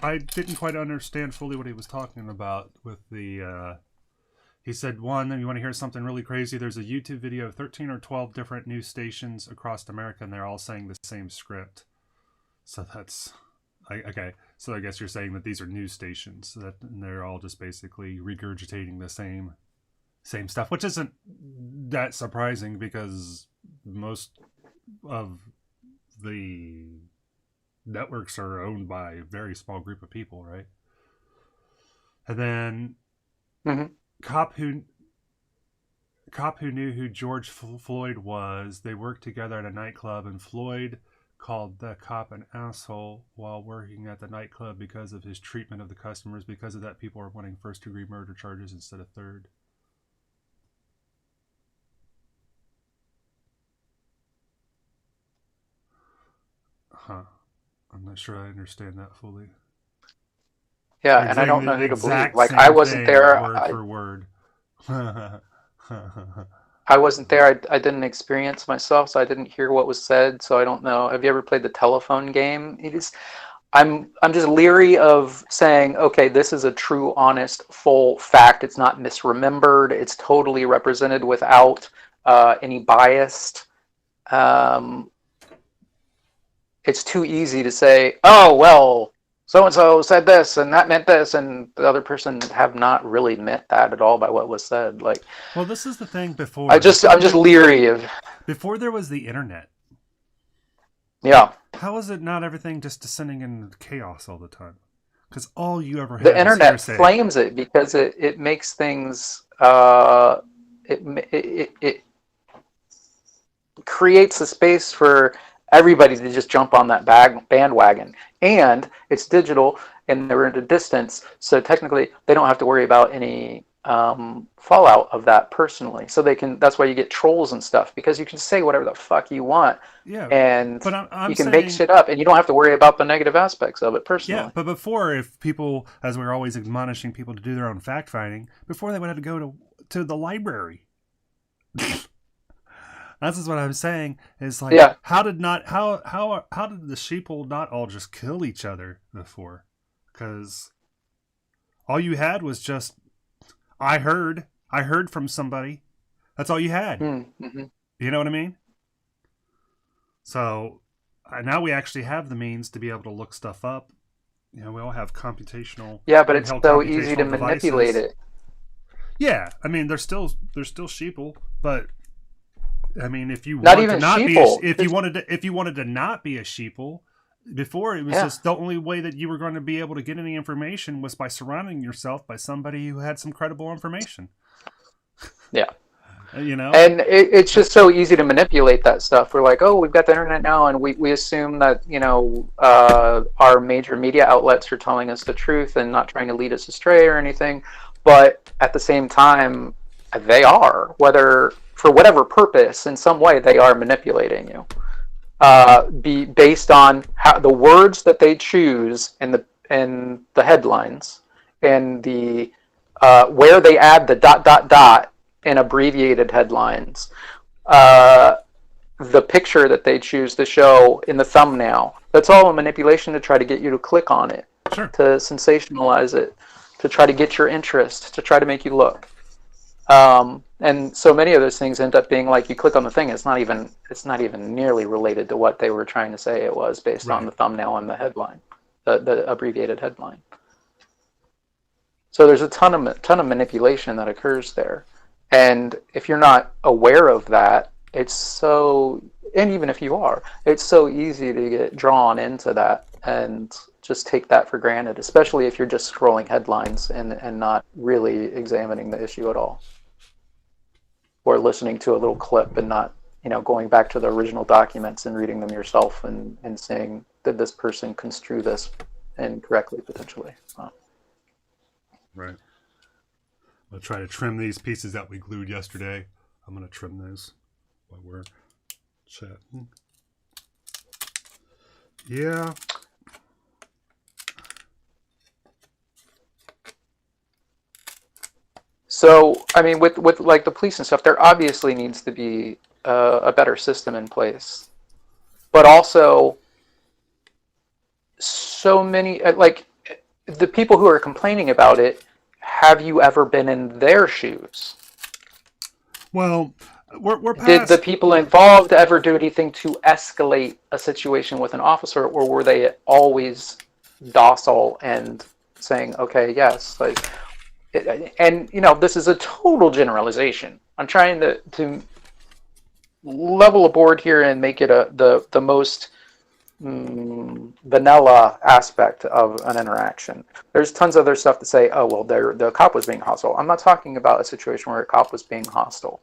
I didn't quite understand fully what he was talking about with the... He said, one, you want to hear something really crazy? There's a YouTube video of 13 or 12 different news stations across America, and they're all saying the same script. So that's... Okay, so I guess you're saying that these are news stations, and they're all just basically regurgitating the same stuff, which isn't that surprising because most of the networks are owned by a very small group of people, right? And then... Mm-hmm. Cop who knew who George Floyd was. They worked together at a nightclub, and Floyd called the cop an asshole while working at the nightclub because of his treatment of the customers. Because of that, people are wanting first-degree murder charges instead of third. Huh. I'm not sure I understand that fully. Yeah, and I don't know who to believe. Like, I wasn't there. Word for word. I wasn't there. I didn't experience myself, so I didn't hear what was said. So I don't know. Have you ever played the telephone game? I'm just leery of saying, okay, this is a true, honest, full fact. It's not misremembered. It's totally represented without any bias. It's too easy to say, oh, well, so-and-so said this, and that meant this, and the other person have not really meant that at all by what was said. Like, well, this is the thing before. I'm just leery of... Before there was the internet. Yeah. How is it not everything just descending in chaos all the time? Because all you ever have the internet is flames it because it makes things... It creates a space for everybody to just jump on that bandwagon. And it's digital, and they're at a distance, so technically they don't have to worry about any fallout of that personally. So they can. That's why you get trolls and stuff, because you can say whatever the fuck you want. Yeah, and but I'm you can saying, make shit up, and you don't have to worry about the negative aspects of it personally. Yeah, but before, if people, as we're always admonishing people to do their own fact finding, before they would have to go to the library. That's just what I'm saying. Is like, yeah. How did the sheeple not all just kill each other before? Because all you had was just, I heard from somebody. That's all you had. Mm-hmm. You know what I mean? So now we actually have the means to be able to look stuff up. You know, we all have computational. Yeah, but it's so easy to manipulate it. Yeah, I mean, they're still sheeple, but. I mean, if you not want even to not sheeple. if you wanted to not be a sheeple, Before, it was Yeah. just the only way that you were going to be able to get any information was by surrounding yourself by somebody who had some credible information. Yeah. You know? And it's just so easy to manipulate that stuff. We're like, oh, we've got the internet now, and we assume that, our major media outlets are telling us the truth and not trying to lead us astray or anything. But at the same time, they are, whether for whatever purpose, in some way, they are manipulating you. Be based on how the words that they choose in the headlines, and the where they add the ... in abbreviated headlines, the picture that they choose to show in the thumbnail. That's all a manipulation to try to get you to click on it, Sure. to sensationalize it, to try to get your interest, to try to make you look. And so many of those things end up being like, you click on the thing, it's not even nearly related to what they were trying to say it was, based on the thumbnail and the headline, the abbreviated headline. So there's a ton of manipulation that occurs there. And if you're not aware of that, and even if you are, it's so easy to get drawn into that and just take that for granted, especially if you're just scrolling headlines and not really examining the issue at all. Or listening to a little clip and not, going back to the original documents and reading them yourself and saying, did this person construe this incorrectly, potentially? Right. I'll try to trim these pieces that we glued yesterday. I'm going to trim those while we're chatting. Yeah. So, I mean, with like the police and stuff, there obviously needs to be a better system in place. But also, so many, like, the people who are complaining about it, have you ever been in their shoes? Well, we're past... Did the people involved ever do anything to escalate a situation with an officer, or were they always docile and saying, okay, yes, like... And, this is a total generalization. I'm trying to level a board here and make it the most vanilla aspect of an interaction. There's tons of other stuff to say, oh, well, the cop was being hostile. I'm not talking about a situation where a cop was being hostile,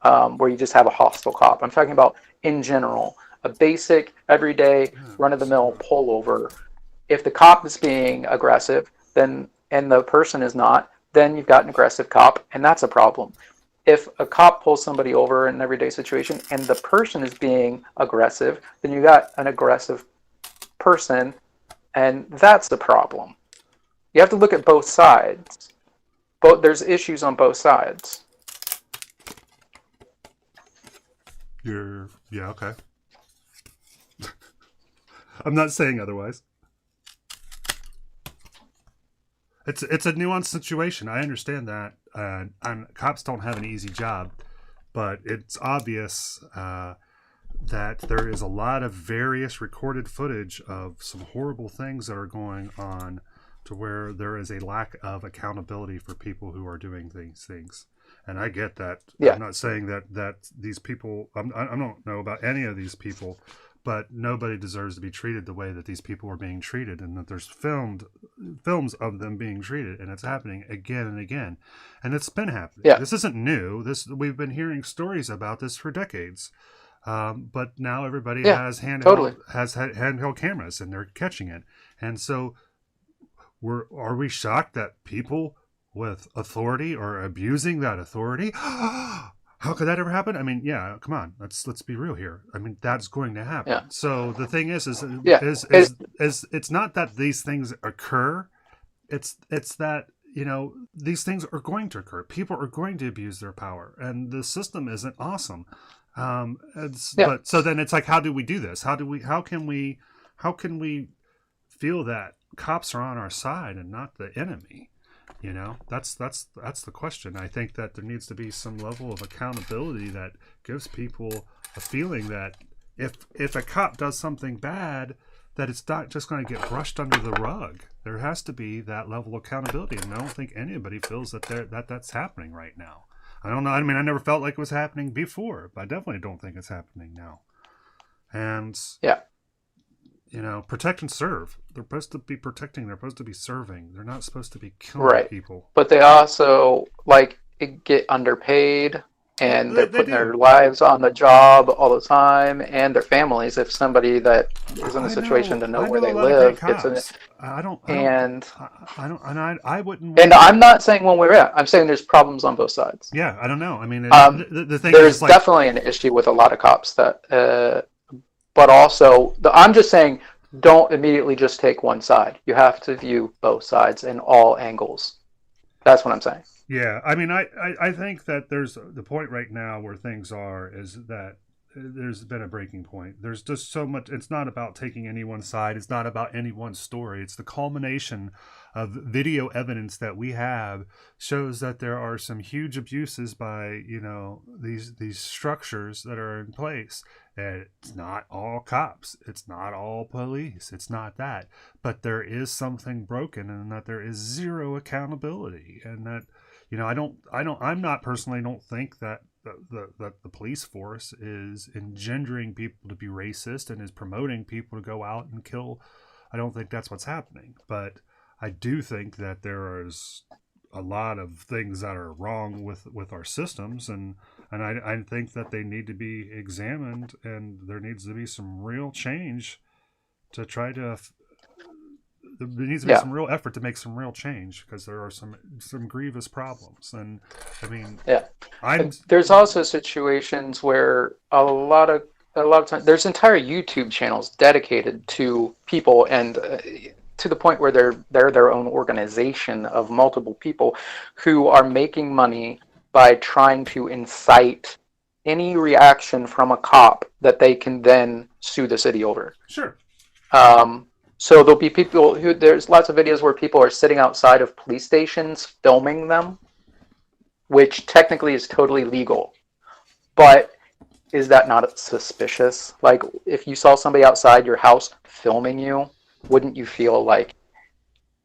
where you just have a hostile cop. I'm talking about, in general, a basic, everyday, run-of-the-mill pullover. If the cop is being aggressive, and the person is not, then you've got an aggressive cop, and that's a problem. If a cop pulls somebody over in an everyday situation and the person is being aggressive, then you got an aggressive person, and that's the problem. You have to look at both sides. There's issues on both sides. Yeah, okay. I'm not saying otherwise. It's a nuanced situation. I understand that. And cops don't have an easy job, but it's obvious that there is a lot of various recorded footage of some horrible things that are going on, to where there is a lack of accountability for people who are doing these things. And I get that. Yeah. I'm not saying that these people, I don't know about any of these people, but nobody deserves to be treated the way that these people are being treated, and that there's films of them being treated, and it's happening again and again. And it's been happening. Yeah. This isn't new. We've been hearing stories about this for decades. But now everybody has handheld cameras, and they're catching it. And so are we shocked that people with authority are abusing that authority? How could that ever happen? I mean, yeah, come on. Let's be real here. I mean, that's going to happen. Yeah. So the thing is it's not that these things occur. It's that, these things are going to occur. People are going to abuse their power, and the system isn't awesome. But so then it's like, how do we do this? How can we feel that cops are on our side and not the enemy? That's the question. I think that there needs to be some level of accountability that gives people a feeling that if a cop does something bad, that it's not just going to get brushed under the rug. There has to be that level of accountability, and I don't think anybody feels that's happening right now. I don't know. I mean, I never felt like it was happening before, but I definitely don't think it's happening now. And protect and serve. They're supposed to be protecting. They're supposed to be serving. They're not supposed to be killing Right. people. But they also get underpaid, and they're They putting their do. lives on the job all the time, and their families. If somebody that is in a I situation know. to know I where know a they lot of great live gets in it, cops. I don't. I don't. and I don't. And I wouldn't and want. I'm not saying one way or the other. I'm saying there's problems on both sides. Yeah, I don't know. I mean, the thing is, There's it's like, definitely an issue with a lot of cops that, but also I'm just saying, don't immediately just take one side. You have to view both sides in all angles. That's what I'm saying. yeah. I mean, I think that there's the point right now where things are is that there's been a breaking point. There's just so much. It's not about taking anyone's side. It's not about anyone's story. It's the culmination of video evidence that we have shows that there are some huge abuses by these structures that are in place. And it's not all cops. It's not all police. It's not that. But there is something broken, and that there is zero accountability, and that I'm not personally don't think that the police force is engendering people to be racist and is promoting people to go out and kill. I don't think that's what's happening, but I do think that there is a lot of things that are wrong with our systems, and I think that they need to be examined, and there needs to be some real change to try to. There needs to be some real effort to make some real change, because there are some grievous problems, and I mean, there's also situations where a lot of times there's entire YouTube channels dedicated to people, and to the point where they're their own organization of multiple people who are making money by trying to incite any reaction from a cop that they can then sue the city over. Sure. So there'll be people there's lots of videos where people are sitting outside of police stations filming them, which technically is totally legal. But is that not suspicious? Like, if you saw somebody outside your house filming you, wouldn't you feel like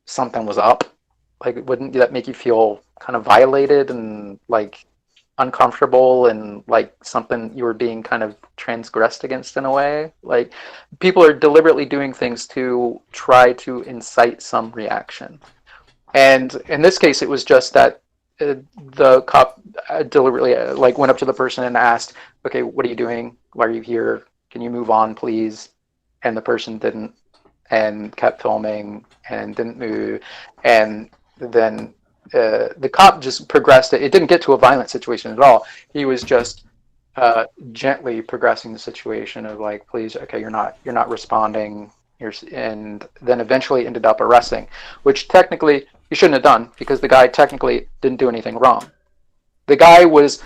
something was up? Like, wouldn't that make you feel kind of violated and like uncomfortable, and like something you were being kind of transgressed against in a way? Like, people are deliberately doing things to try to incite some reaction. And in this case, it was just that the cop deliberately went up to the person and asked, "Okay, what are you doing? Why are you here? Can you move on, please?" And the person didn't, and kept filming and didn't move. And then the cop just progressed it. It didn't get to a violent situation at all. He was just gently progressing the situation of like, please, okay, you're not responding. And then eventually ended up arresting, which technically he shouldn't have done, because the guy technically didn't do anything wrong. The guy was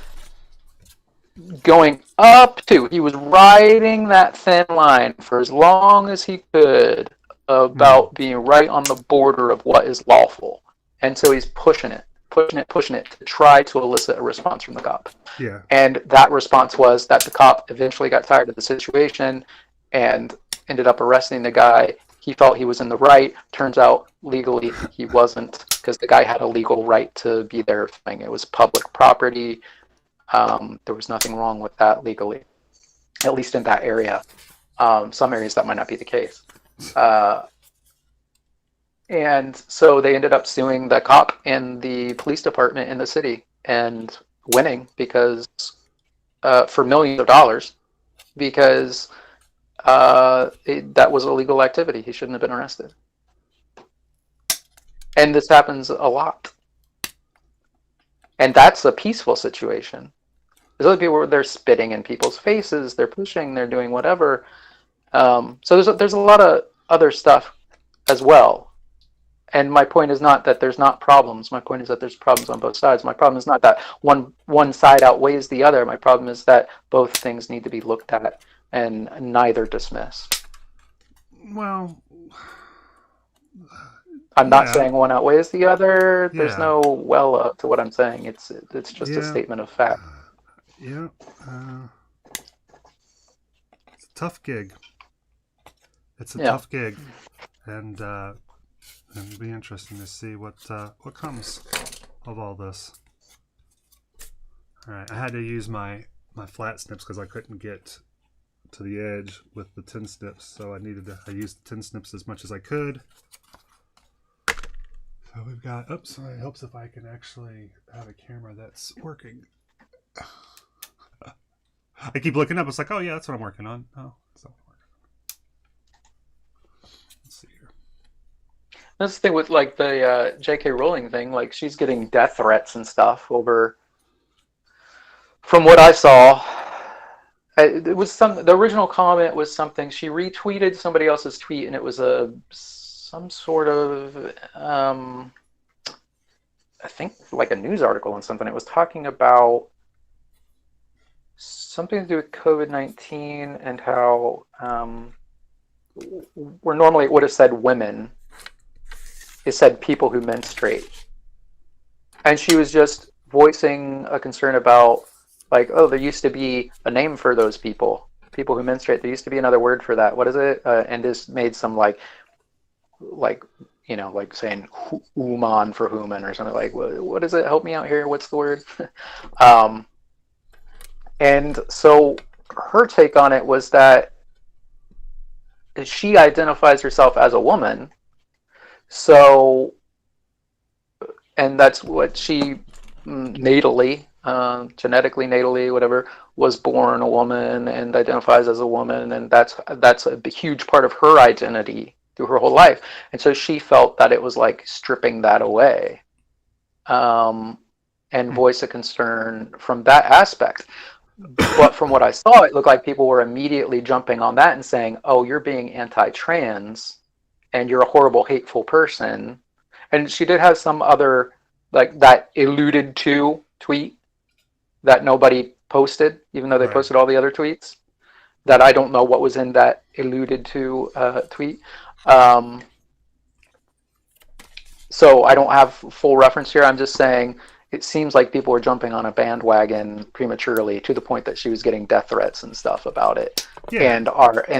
he was riding that thin line for as long as he could about being right on the border of what is lawful. And so he's pushing it to try to elicit a response from the cop. Yeah. And that response was that the cop eventually got tired of the situation and ended up arresting the guy. He felt he was in the right. Turns out legally he wasn't, because the guy had a legal right to be there. It was public property. There was nothing wrong with that legally, at least in that area. Some areas that might not be the case. And so they ended up suing the cop and the police department in the city, and winning because for millions of dollars, because that was illegal activity. He shouldn't have been arrested. And this happens a lot. And that's a peaceful situation. There's other people where they're spitting in people's faces, they're pushing, they're doing whatever. So there's a lot of other stuff as well. And my point is not that there's not problems. My point is that there's problems on both sides. My problem is not that one side outweighs the other. My problem is that both things need to be looked at and neither dismissed. Well, I'm not saying one outweighs the other. There's no to what I'm saying. It's just a statement of fact. Yeah. It's a tough gig. It's a tough gig. And it'll be interesting to see what comes of all this. All right, I had to use my flat snips because I couldn't get to the edge with the tin snips, so I used the tin snips as much as I could. So we've got, oops, it helps if I can actually have a camera that's working. I keep looking up, it's like, oh yeah, that's what I'm working on. Oh, that's not what I'm working on. Let's see here. That's the thing with like the J.K. Rowling thing. Like she's getting death threats and stuff over. From what I saw, it was the original comment was something she retweeted somebody else's tweet, and it was some sort of I think like a news article and something. It was talking about something to do with COVID-19 and how where normally it would have said women, it said people who menstruate, and she was just voicing a concern about. Like, oh, there used to be a name for those people who menstruate. There used to be another word for that. What is it? And this made some like like saying human for human or something like. What is it? Help me out here. What's the word? And so her take on it was that she identifies herself as a woman. So, and that's what she natally. Genetically, natally, whatever, was born a woman and identifies as a woman, and that's a huge part of her identity through her whole life. And so she felt that it was like stripping that away, and voice a concern from that aspect. But from what I saw, it looked like people were immediately jumping on that and saying, "Oh, you're being anti-trans, and you're a horrible, hateful person." And she did have some other like that alluded to tweet that nobody posted, even though they posted all the other tweets, that I don't know what was in that alluded to tweet. So I don't have full reference here. I'm just saying it seems like people were jumping on a bandwagon prematurely to the point that she was getting death threats and stuff about it. Yeah. And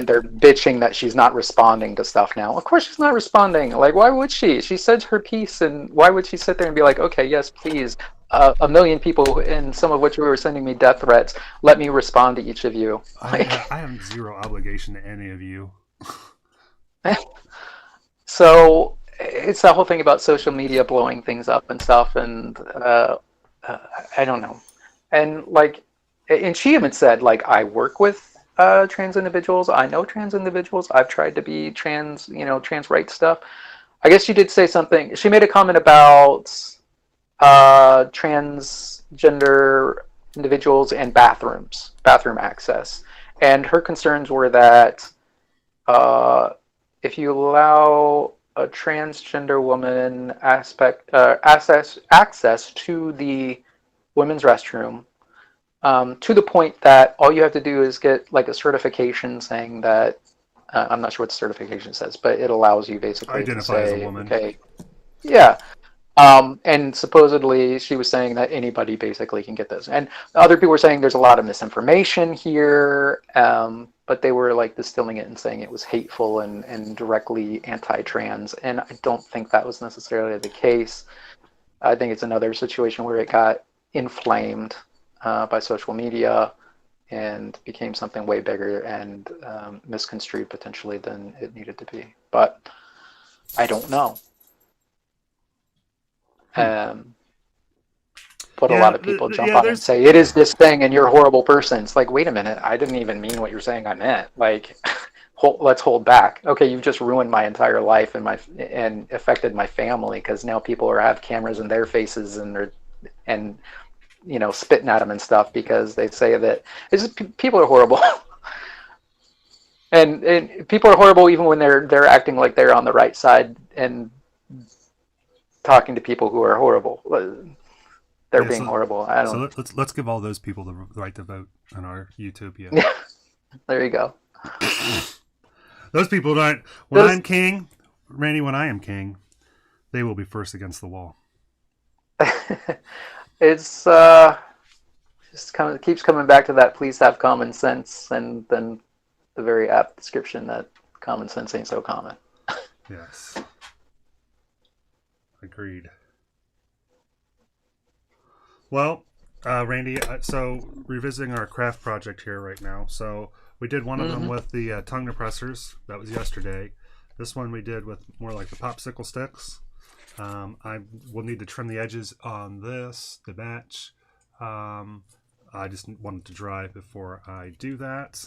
they're bitching that she's not responding to stuff now. Of course she's not responding. Like, why would she? She said her piece, and why would she sit there and be like, okay, yes, please. A million people, and some of which were sending me death threats. Let me respond to each of you. I have zero obligation to any of you. So it's the whole thing about social media blowing things up and stuff, and I don't know. And like, and she even said, like, I work with trans individuals. I know trans individuals. I've tried to be trans, trans rights stuff. I guess she did say something. She made a comment about transgender individuals and bathroom access, and her concerns were that if you allow a transgender woman access to the women's restroom, to the point that all you have to do is get like a certification saying that I'm not sure what the certification says, but it allows you basically identify to say, as a woman. Okay, yeah. And supposedly she was saying that anybody basically can get this. And other people were saying there's a lot of misinformation here, but they were like distilling it and saying it was hateful and directly anti-trans. And I don't think that was necessarily the case. I think it's another situation where it got inflamed by social media and became something way bigger and misconstrued potentially than it needed to be. But I don't know. But a lot of people jump on it and say, it is this thing and you're a horrible person. It's like, wait a minute, I didn't even mean what you're saying I meant. Like, let's hold back. Okay, you've just ruined my entire life and affected my family because now people have cameras in their faces and spitting at them and stuff because they say that people are horrible. and people are horrible even when they're acting like they're on the right side and talking to people who are horrible. They're being horrible. Let's give all those people the right to vote on our Utopia. There you go. Those people don't. I'm king, Randy. When I am king, they will be first against the wall. It's keeps coming back to that. Please have common sense, and then the very apt description that common sense ain't so common. Yes. Agreed. Well, Randy, so revisiting our craft project here right now. So We did one of them with the tongue depressors. That was yesterday. This one we did with more like the popsicle sticks. I will need to trim the edges on this to match. I just wanted to dry before I do that.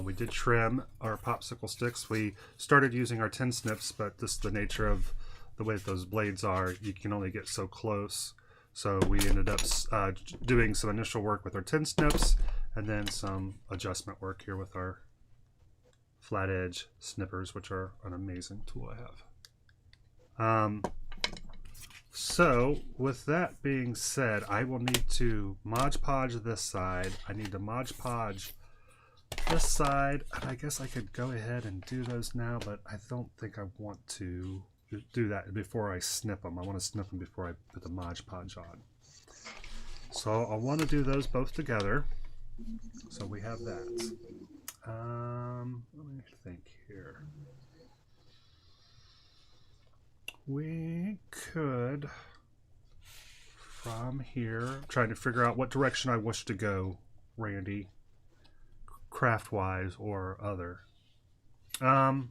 We did trim our popsicle sticks. We started using our tin snips, but this is the nature of the way that those blades are. You can only get so close. So we ended up doing some initial work with our tin snips and then some adjustment work here with our flat edge snippers, which are an amazing tool I have. So with that being said, I will need to Mod Podge this side. I need to Mod Podge this side. And I guess I could go ahead and do those now, but I don't think I want to do that before I snip them. I want to snip them before I put the Mod Podge on. So I want to do those both together. So we have that. Let me think here. We could, from here, trying to figure out what direction I wish to go, Randy, craft-wise or other. One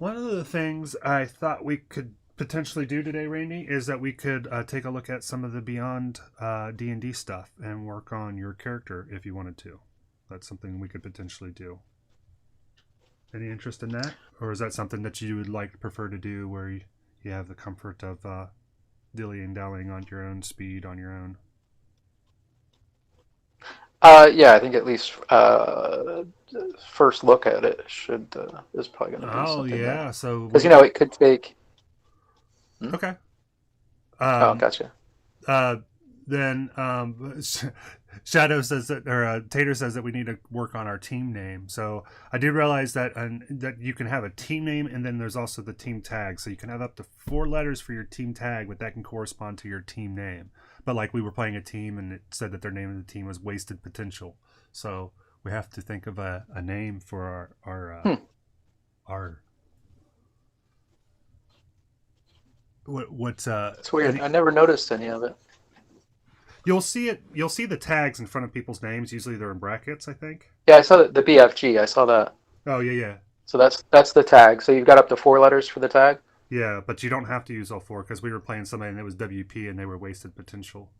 of the things I thought we could potentially do today, Randy, is that we could take a look at some of the Beyond D&D stuff and work on your character if you wanted to. That's something we could potentially do. Any interest in that? Or is that something that you would prefer to do where you have the comfort of dilly-dallying on your own speed, on your own? Yeah, I think at least first look at it is probably going to be something. Oh, yeah. So because it could take. Okay. Gotcha. Then Shadow says that, or Tater says that we need to work on our team name. So I did realize that that you can have a team name, and then there's also the team tag. So you can have up to 4 letters for your team tag, but that can correspond to your team name. But we were playing a team, and it said that their name of the team was Wasted Potential. So we have to think of a name for our what's It's weird. I never noticed any of it. You'll see it. You'll see the tags in front of people's names. Usually they're in brackets, I think. Yeah, I saw the BFG. I saw that. Oh yeah. So that's the tag. So you've got up to 4 letters for the tag. Yeah, but you don't have to use all 4 because we were playing somebody and it was WP and they were Wasted Potential.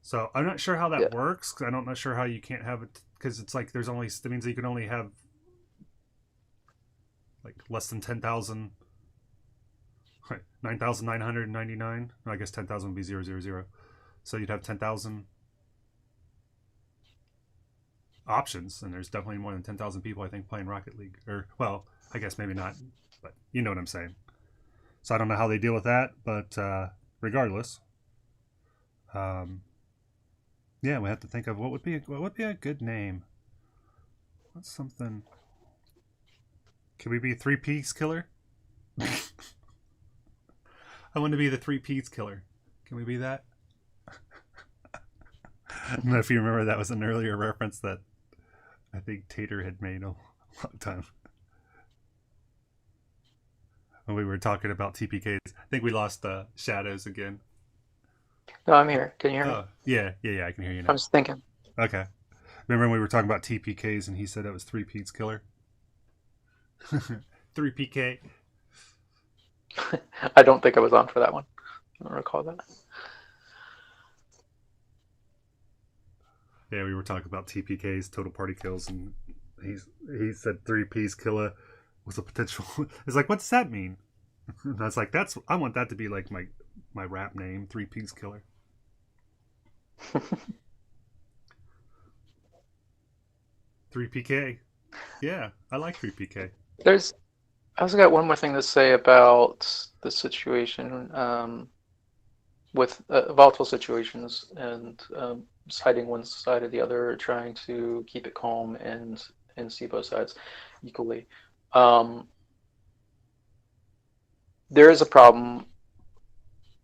So I'm not sure how that works. Cause I'm not sure how you can't have it because it's there's only that means you can only have less than 10,000. 9,999. I guess 10,000 would be 000. So you'd have 10,000 options, and there's definitely more than 10,000 people, I think, playing Rocket League. Or, well, I guess maybe not, but you know what I'm saying. So I don't know how they deal with that, but regardless, yeah, we have to think of what would be a good name. What's something? Can we be 3P's Killer? I want to be the 3P's Killer. Can we be that? I don't know if you remember, that was an earlier reference that I think Tater had made a long time. When we were talking about TPKs. I think we lost Shadows again. No, I'm here. Can you hear me? Yeah, I can hear you now. I was thinking. Okay. Remember when we were talking about TPKs and he said that was 3P's Killer? 3PK. I don't think I was on for that one. I don't recall that. Yeah, we were talking about TPKs, total party kills, and he said 3P's Killer was a potential. It's what does that mean? And I was I want that to be my rap name, 3P's Killer. 3PK. Yeah, I like 3PK. I also got one more thing to say about the situation with volatile situations and siding one side or the other, trying to keep it calm and see both sides equally. There is a problem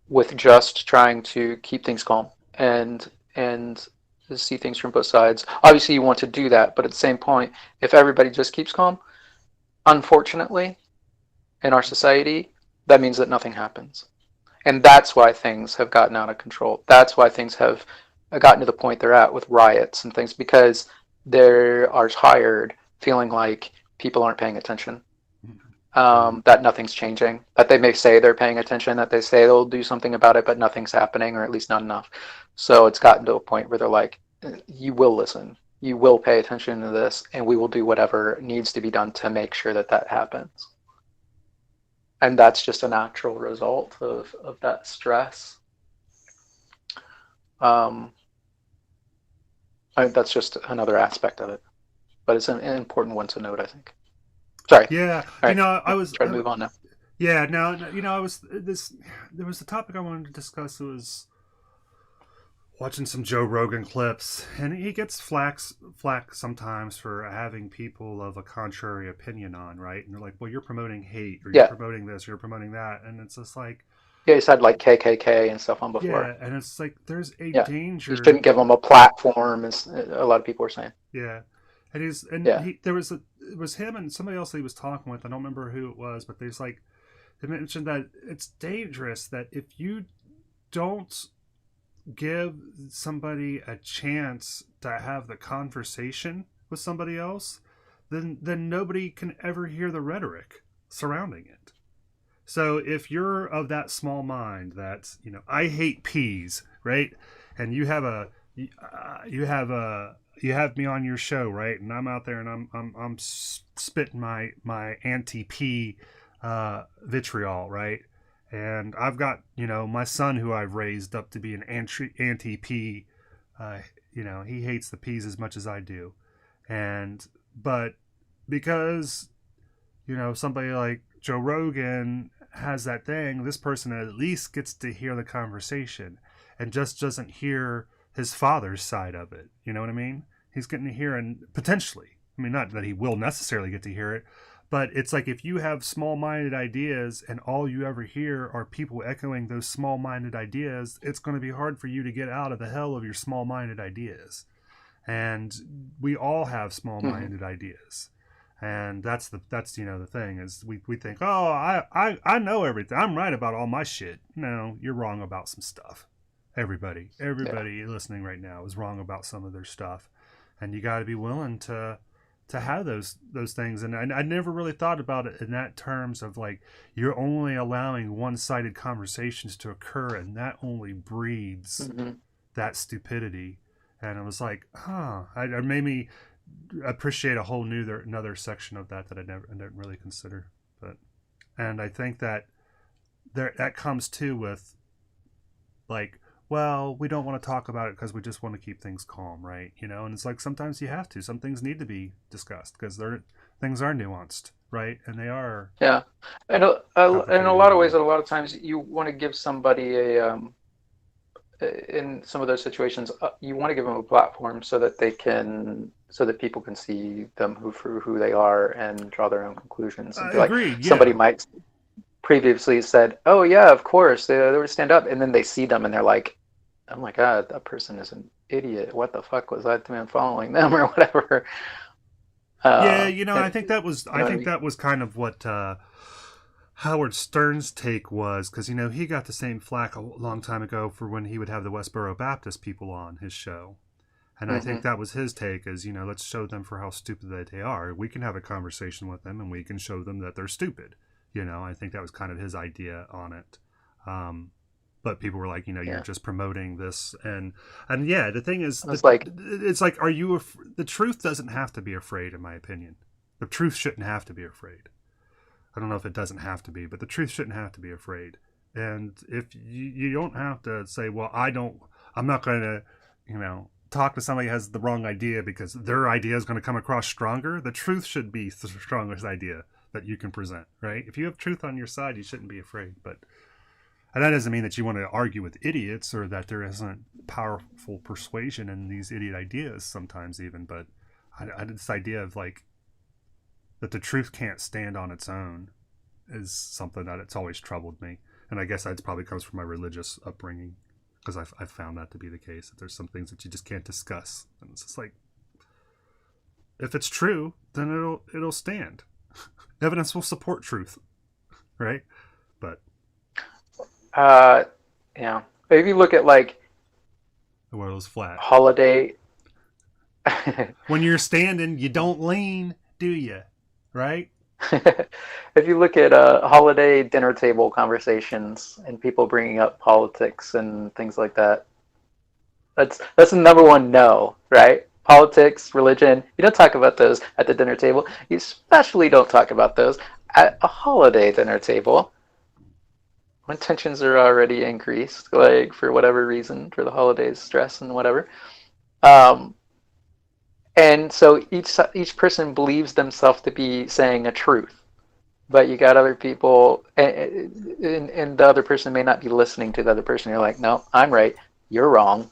with just trying to keep things calm and see things from both sides. Obviously, you want to do that, but at the same point, if everybody just keeps calm, unfortunately, in our society, that means that nothing happens. And that's why things have gotten out of control. That's why things have gotten to the point they're at with riots and things because they are tired feeling like people aren't paying attention, that nothing's changing, that they may say they're paying attention, that they say they'll do something about it, but nothing's happening, or at least not enough. So it's gotten to a point where they're like, you will listen, you will pay attention to this, and we will do whatever needs to be done to make sure that that happens. And that's just a natural result of that stress. That's just another aspect of it, but it's an important one to note, I think. Sorry. Yeah, All right. I was trying to move on now. Yeah, no, I was this. There was a topic I wanted to discuss. It was watching some Joe Rogan clips, and he gets flack sometimes for having people of a contrary opinion on, right? And they're like, "Well, you're promoting hate, or you're promoting this, or you're promoting that," and it's just like, yeah, he's had like KKK and stuff on before. Yeah, and it's like there's a danger. You shouldn't give him a platform, as a lot of people are saying. Yeah, and it was him and somebody else that he was talking with. I don't remember who it was, but they mentioned that it's dangerous that if you don't give somebody a chance to have the conversation with somebody else, then nobody can ever hear the rhetoric surrounding it. So if you're of that small mind that, I hate peas, right? And you have me on your show, right? And I'm out there and I'm spitting my anti-pea vitriol, right? And I've got, my son who I've raised up to be an anti-pea, he hates the peas as much as I do. But because, somebody like Joe Rogan has that thing, this person at least gets to hear the conversation and just doesn't hear his father's side of it. You know what I mean? He's getting to hear, and potentially, not that he will necessarily get to hear it, but it's like if you have small-minded ideas and all you ever hear are people echoing those small-minded ideas, it's going to be hard for you to get out of the hell of your small-minded ideas. And we all have small-minded ideas. And that's the thing is we think, oh, I know everything. I'm right about all my shit. No, you're wrong about some stuff. Everybody listening right now is wrong about some of their stuff. And you got to be willing to have those things. And I never really thought about it in that terms of like, you're only allowing one-sided conversations to occur, and that only breeds that stupidity. And it was like, it made me appreciate a whole another section of that I didn't really consider. And I think that that comes too with like, well, we don't want to talk about it because we just want to keep things calm, right? And it's like sometimes you have to. Some things need to be discussed because things are nuanced, right? And they are. Yeah, and in a lot of ways, a lot of times you want to give somebody in some of those situations, you want to give them a platform so that people can see them for who they are and draw their own conclusions. And agreed. Somebody might previously said, "Oh yeah, of course they would stand up," and then they see them and they're like, "Oh my god, that person is an idiot. What the fuck was that man following them or whatever?" I think that was kind of what Howard Stern's take was, because he got the same flack a long time ago for when he would have the Westboro Baptist people on his show. And I think that was his take is, let's show them for how stupid that they are. We can have a conversation with them and we can show them that they're stupid. I think that was kind of his idea on it. But people were like, you're just promoting this. And yeah, the thing is, it's like, are you, the truth doesn't have to be afraid, in my opinion. The truth shouldn't have to be afraid. I don't know if it doesn't have to be, but the truth shouldn't have to be afraid. And if you don't have to say, well, I'm not going to, talk to somebody who has the wrong idea because their idea is going to come across stronger. The truth should be the strongest idea that you can present, right? If you have truth on your side, you shouldn't be afraid. And that doesn't mean that you want to argue with idiots or that there isn't powerful persuasion in these idiot ideas sometimes even. But this idea of like that the truth can't stand on its own is something that it's always troubled me. And I guess that probably comes from my religious upbringing, because I've found that to be the case, that there's some things that you just can't discuss. And it's just like, if it's true, then it'll stand. Evidence will support truth, right? But if you look at like The world is flat. Holiday. When you're standing, you don't lean, do you? Right? If you look at holiday dinner table conversations and people bringing up politics and things like that, that's the number one no, right? Politics, religion. You don't talk about those at the dinner table. You especially don't talk about those at a holiday dinner table when tensions are already increased, like for whatever reason, for the holidays, stress and whatever. Um, and so each person believes themselves to be saying a truth, but you got other people, and the other person may not be listening to the other person. You're like, no, I'm right, you're wrong.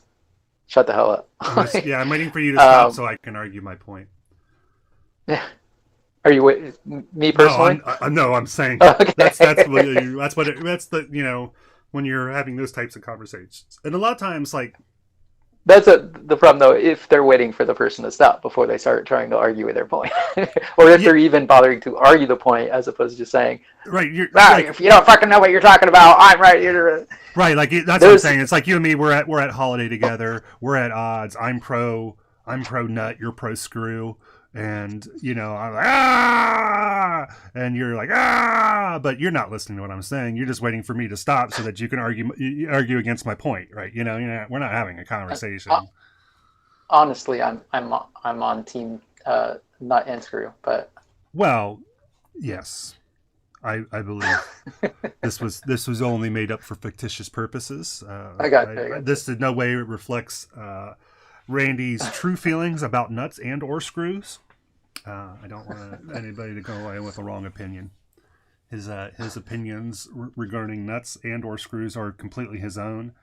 Shut the hell up. I'm waiting for you to stop so I can argue my point. Yeah. Are you me personally? No, I'm saying Okay. that's the when you're having those types of conversations, and a lot of times like That's the problem, though, if they're waiting for the person to stop before they start trying to argue with their point. Or if they're even bothering to argue the point as opposed to just saying, right, if you don't fucking know what you're talking about, I'm right. Right, like that's what I'm saying. It's like you and me, we're at holiday together, we're at odds. I'm pro nut, you're pro screw. And, I'm like, and you're like, but you're not listening to what I'm saying. You're just waiting for me to stop so that you can argue against my point, right? We're not having a conversation. Honestly, I'm on team nut and screw, but well, yes, I believe this was only made up for fictitious purposes. I got you. This in no way reflects Randy's true feelings about nuts and or screws. I don't want anybody to go away with a wrong opinion. His opinions regarding nuts and or screws are completely his own,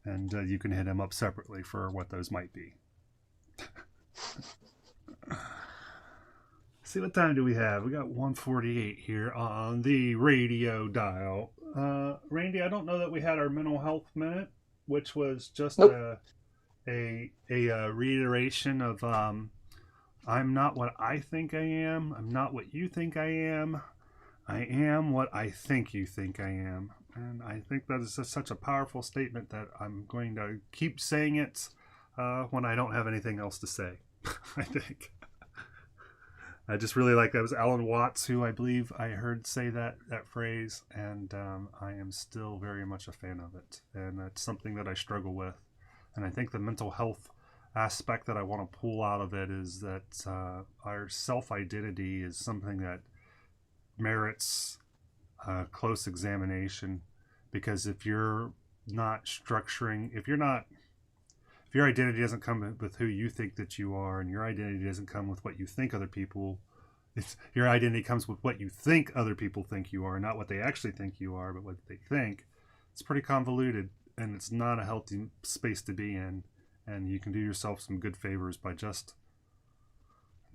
and you can hit him up separately for what those might be. See, what time do we have? We got 1:48 here on the radio dial. Randy, I don't know that we had our mental health minute, which was just nope. a reiteration of I'm not what I think I am. I'm not what you think I am. I am what I think you think I am. And I think that is just such a powerful statement that I'm going to keep saying it when I don't have anything else to say. I think. I just really like that. It was Alan Watts who I believe I heard say that phrase, and I am still very much a fan of it. And it's something that I struggle with. And I think the mental health aspect that I want to pull out of it is that our self-identity is something that merits close examination, because if your identity doesn't come with who you think that you are, and your identity doesn't come with what you think other people, your identity comes with what you think other people think you are, not what they actually think you are, but what they think. It's pretty convoluted, and it's not a healthy space to be in. And you can do yourself some good favors by just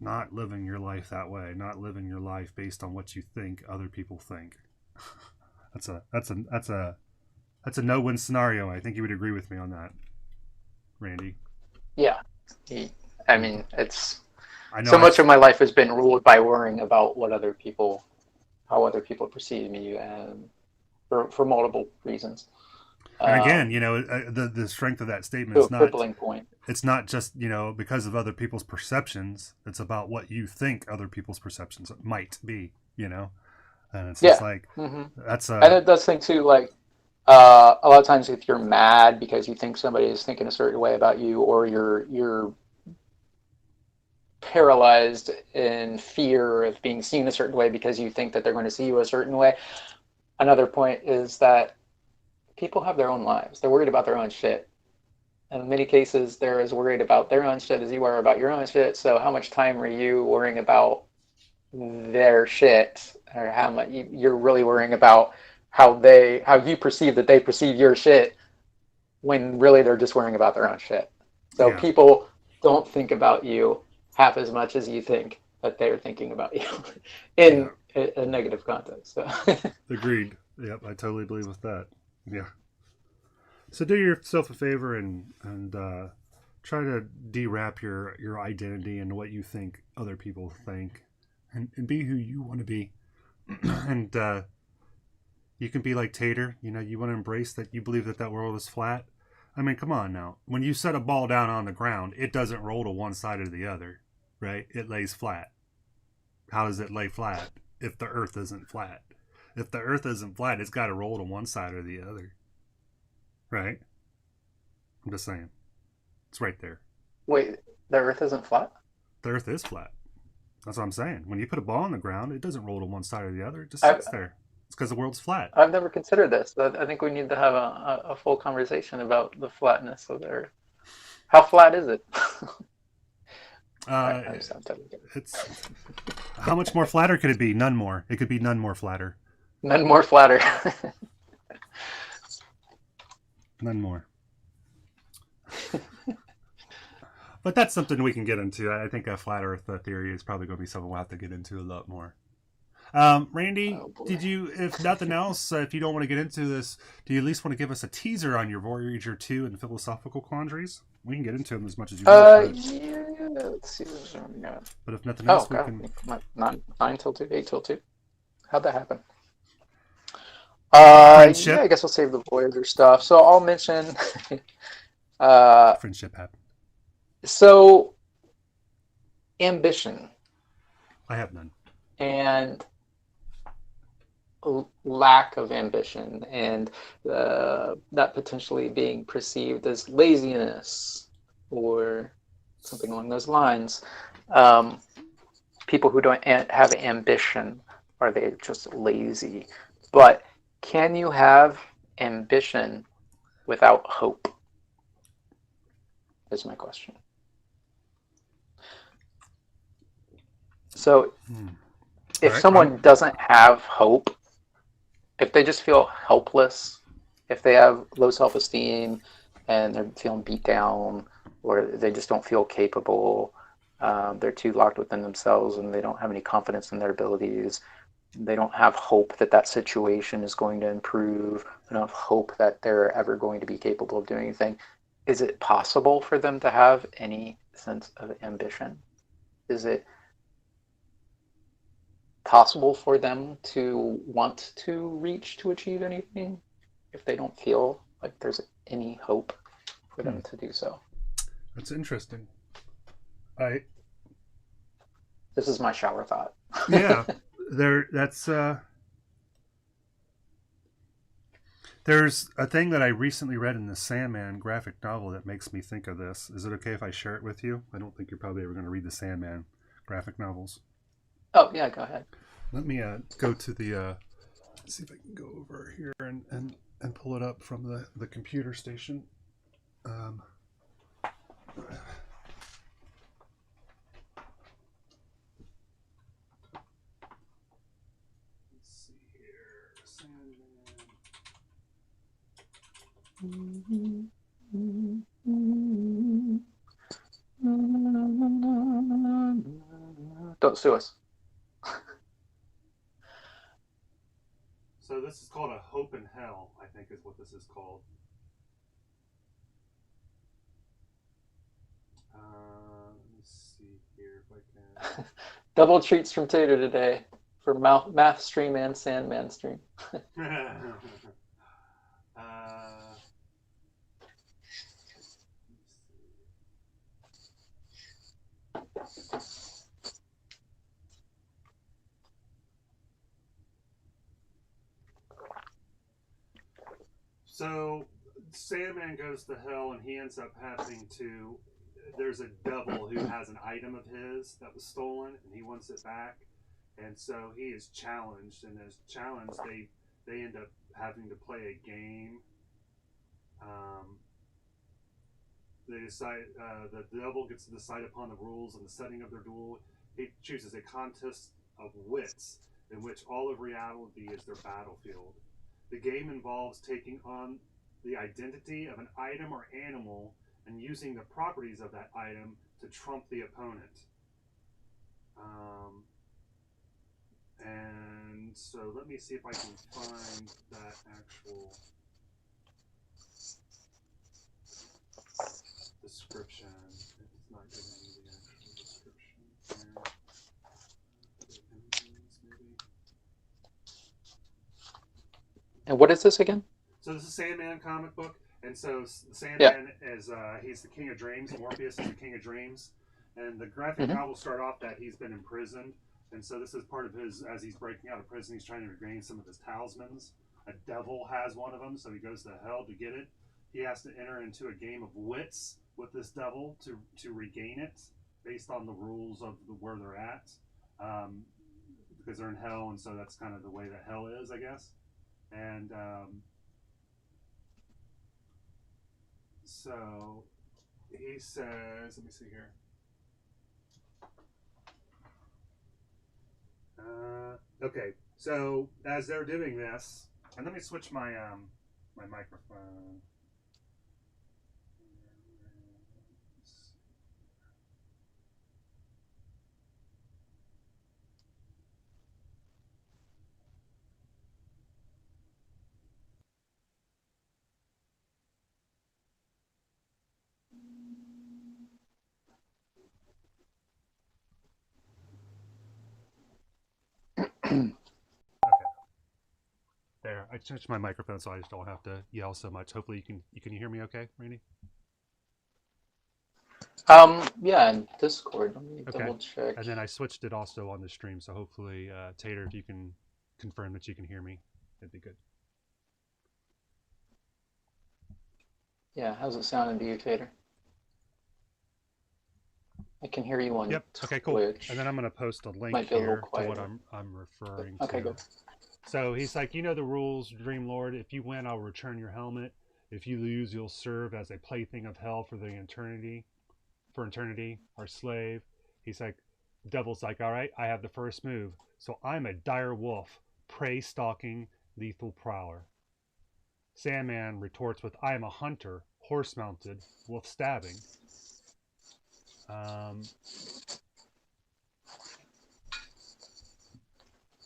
not living your life that way, not living your life based on what you think other people think. That's a no-win scenario. I think you would agree with me on that, Randy. Yeah, I mean, it's much of my life has been ruled by worrying about how other people perceive me, and for multiple reasons. And again, the strength of that statement is not a crippling point. It's not just, because of other people's perceptions. It's about what you think other people's perceptions might be, and it's just like, that's and it does think too, like, a lot of times if you're mad because you think somebody is thinking a certain way about you, or you're paralyzed in fear of being seen a certain way because you think that they're going to see you a certain way. Another point is that people have their own lives. They're worried about their own shit. And in many cases, they're as worried about their own shit as you are about your own shit. So how much time are you worrying about their shit, or how much you're really worrying about how you perceive that they perceive your shit, when really they're just worrying about their own shit. So people don't think about you half as much as you think that they're thinking about you in a negative context. So. Agreed. Yep, I totally believe with that. Yeah. So do yourself a favor and try to de-wrap your identity and what you think other people think, and be who you want to be. And you can be like Tater. You want to embrace that you believe that world is flat. I mean, come on now. When you set a ball down on the ground, it doesn't roll to one side or the other, right? It lays flat. How does it lay flat if the earth isn't flat? If the earth isn't flat, it's got to roll to one side or the other, right? I'm just saying. It's right there. Wait, the Earth isn't flat? The earth is flat. That's what I'm saying. When you put a ball on the ground, it doesn't roll to one side or the other. It just I've, sits there. It's because the world's flat. I've never considered this. I think we need to have a full conversation about the flatness of the Earth. How flat is it? I just have to It's how much more flatter could it be? None more. It could be none more flatter. None more flatter. None more. But that's something we can get into. I think a flat Earth theory is probably going to be something we'll have to get into a lot more. Randy, did you, if nothing else, if you don't want to get into this, do you at least want to give us a teaser on your Voyager 2 and philosophical quandaries? We can get into them as much as you want. Yeah, let's see what we got. But if nothing else, Oh, God. we can... 9 till 2, 8 till 2. How'd that happen? Friendship. Yeah, I guess we'll save the Voyager stuff. So I'll mention... Friendship happened. So, ambition. I have none. And lack of ambition, and that potentially being perceived as laziness or something along those lines. People who don't have ambition, are they just lazy? But can you have ambition without hope? Is my question. So if someone doesn't have hope, if they just feel helpless, if they have low self-esteem and they're feeling beat down, or they just don't feel capable, they're too locked within themselves and they don't have any confidence in their abilities, they don't have hope that that situation is going to improve, they don't have hope that they're ever going to be capable of doing anything, is it possible for them to have any sense of ambition? Is it possible for them to want to achieve anything if they don't feel like there's any hope for them to do so? That's interesting. This is my shower thought. Yeah, there's a thing that I recently read in the Sandman graphic novel that makes me think of this. Is it okay if I share it with you? I don't think you're probably ever going to read the Sandman graphic novels. Oh, yeah, go ahead. Let me go to the, see if I can go over here and pull it up from the computer station. Let's see here. Sandman. Don't sue us. So this is called A Hope in Hell, I think is what this is called. Let me see here if I can. Double treats from Tater today for math stream and Sandman stream. So Sandman goes to hell and he ends up having to, there's a devil who has an item of his that was stolen and he wants it back, and so he is challenged, and as challenged they end up having to play a game. They decide, the devil gets to decide upon the rules and the setting of their duel. He chooses a contest of wits in which all of reality is their battlefield. The game involves taking on the identity of an item or animal and using the properties of that item to trump the opponent. And so let me see if I can find that actual description. It's not giving me the actual description here. Maybe. And what is this again? So this is a Sandman comic book, And so Yeah. Sandman is he's the king of dreams. Morpheus is the king of dreams, and the graphic novel start off that he's been imprisoned, and so this is part of his as he's breaking out of prison. He's trying to regain some of his talismans. A devil has one of them, so he goes to hell to get it. He has to enter into a game of wits with this devil to regain it, based on the rules of where they're at, because they're in hell, and so that's kind of the way that hell is, I guess. And so he says, let me see here. Okay, so as they're doing this, and let me switch my my microphone. Okay. There, I changed my microphone so I just don't have to yell so much. Hopefully you can hear me okay, Randy? Yeah, in Discord. Let me Okay. double check. And then I switched it also on the stream, so hopefully, Tater, if you can confirm that you can hear me, that'd be good. Yeah, how's it sounding to you, Tater? I can hear you on Yep. Okay, cool. Twitch. And then I'm going to post a link Might be a little here to quieter. what I'm referring Okay, to. good. So he's like, you know the rules, Dream Lord. If you win, I'll return your helmet. If you lose, you'll serve as a plaything of hell for eternity, or slave. He's like, Devil's like, all right, I have the first move. So I'm a dire wolf, prey stalking, lethal prowler. Sandman retorts with, I am a hunter, horse mounted, wolf stabbing.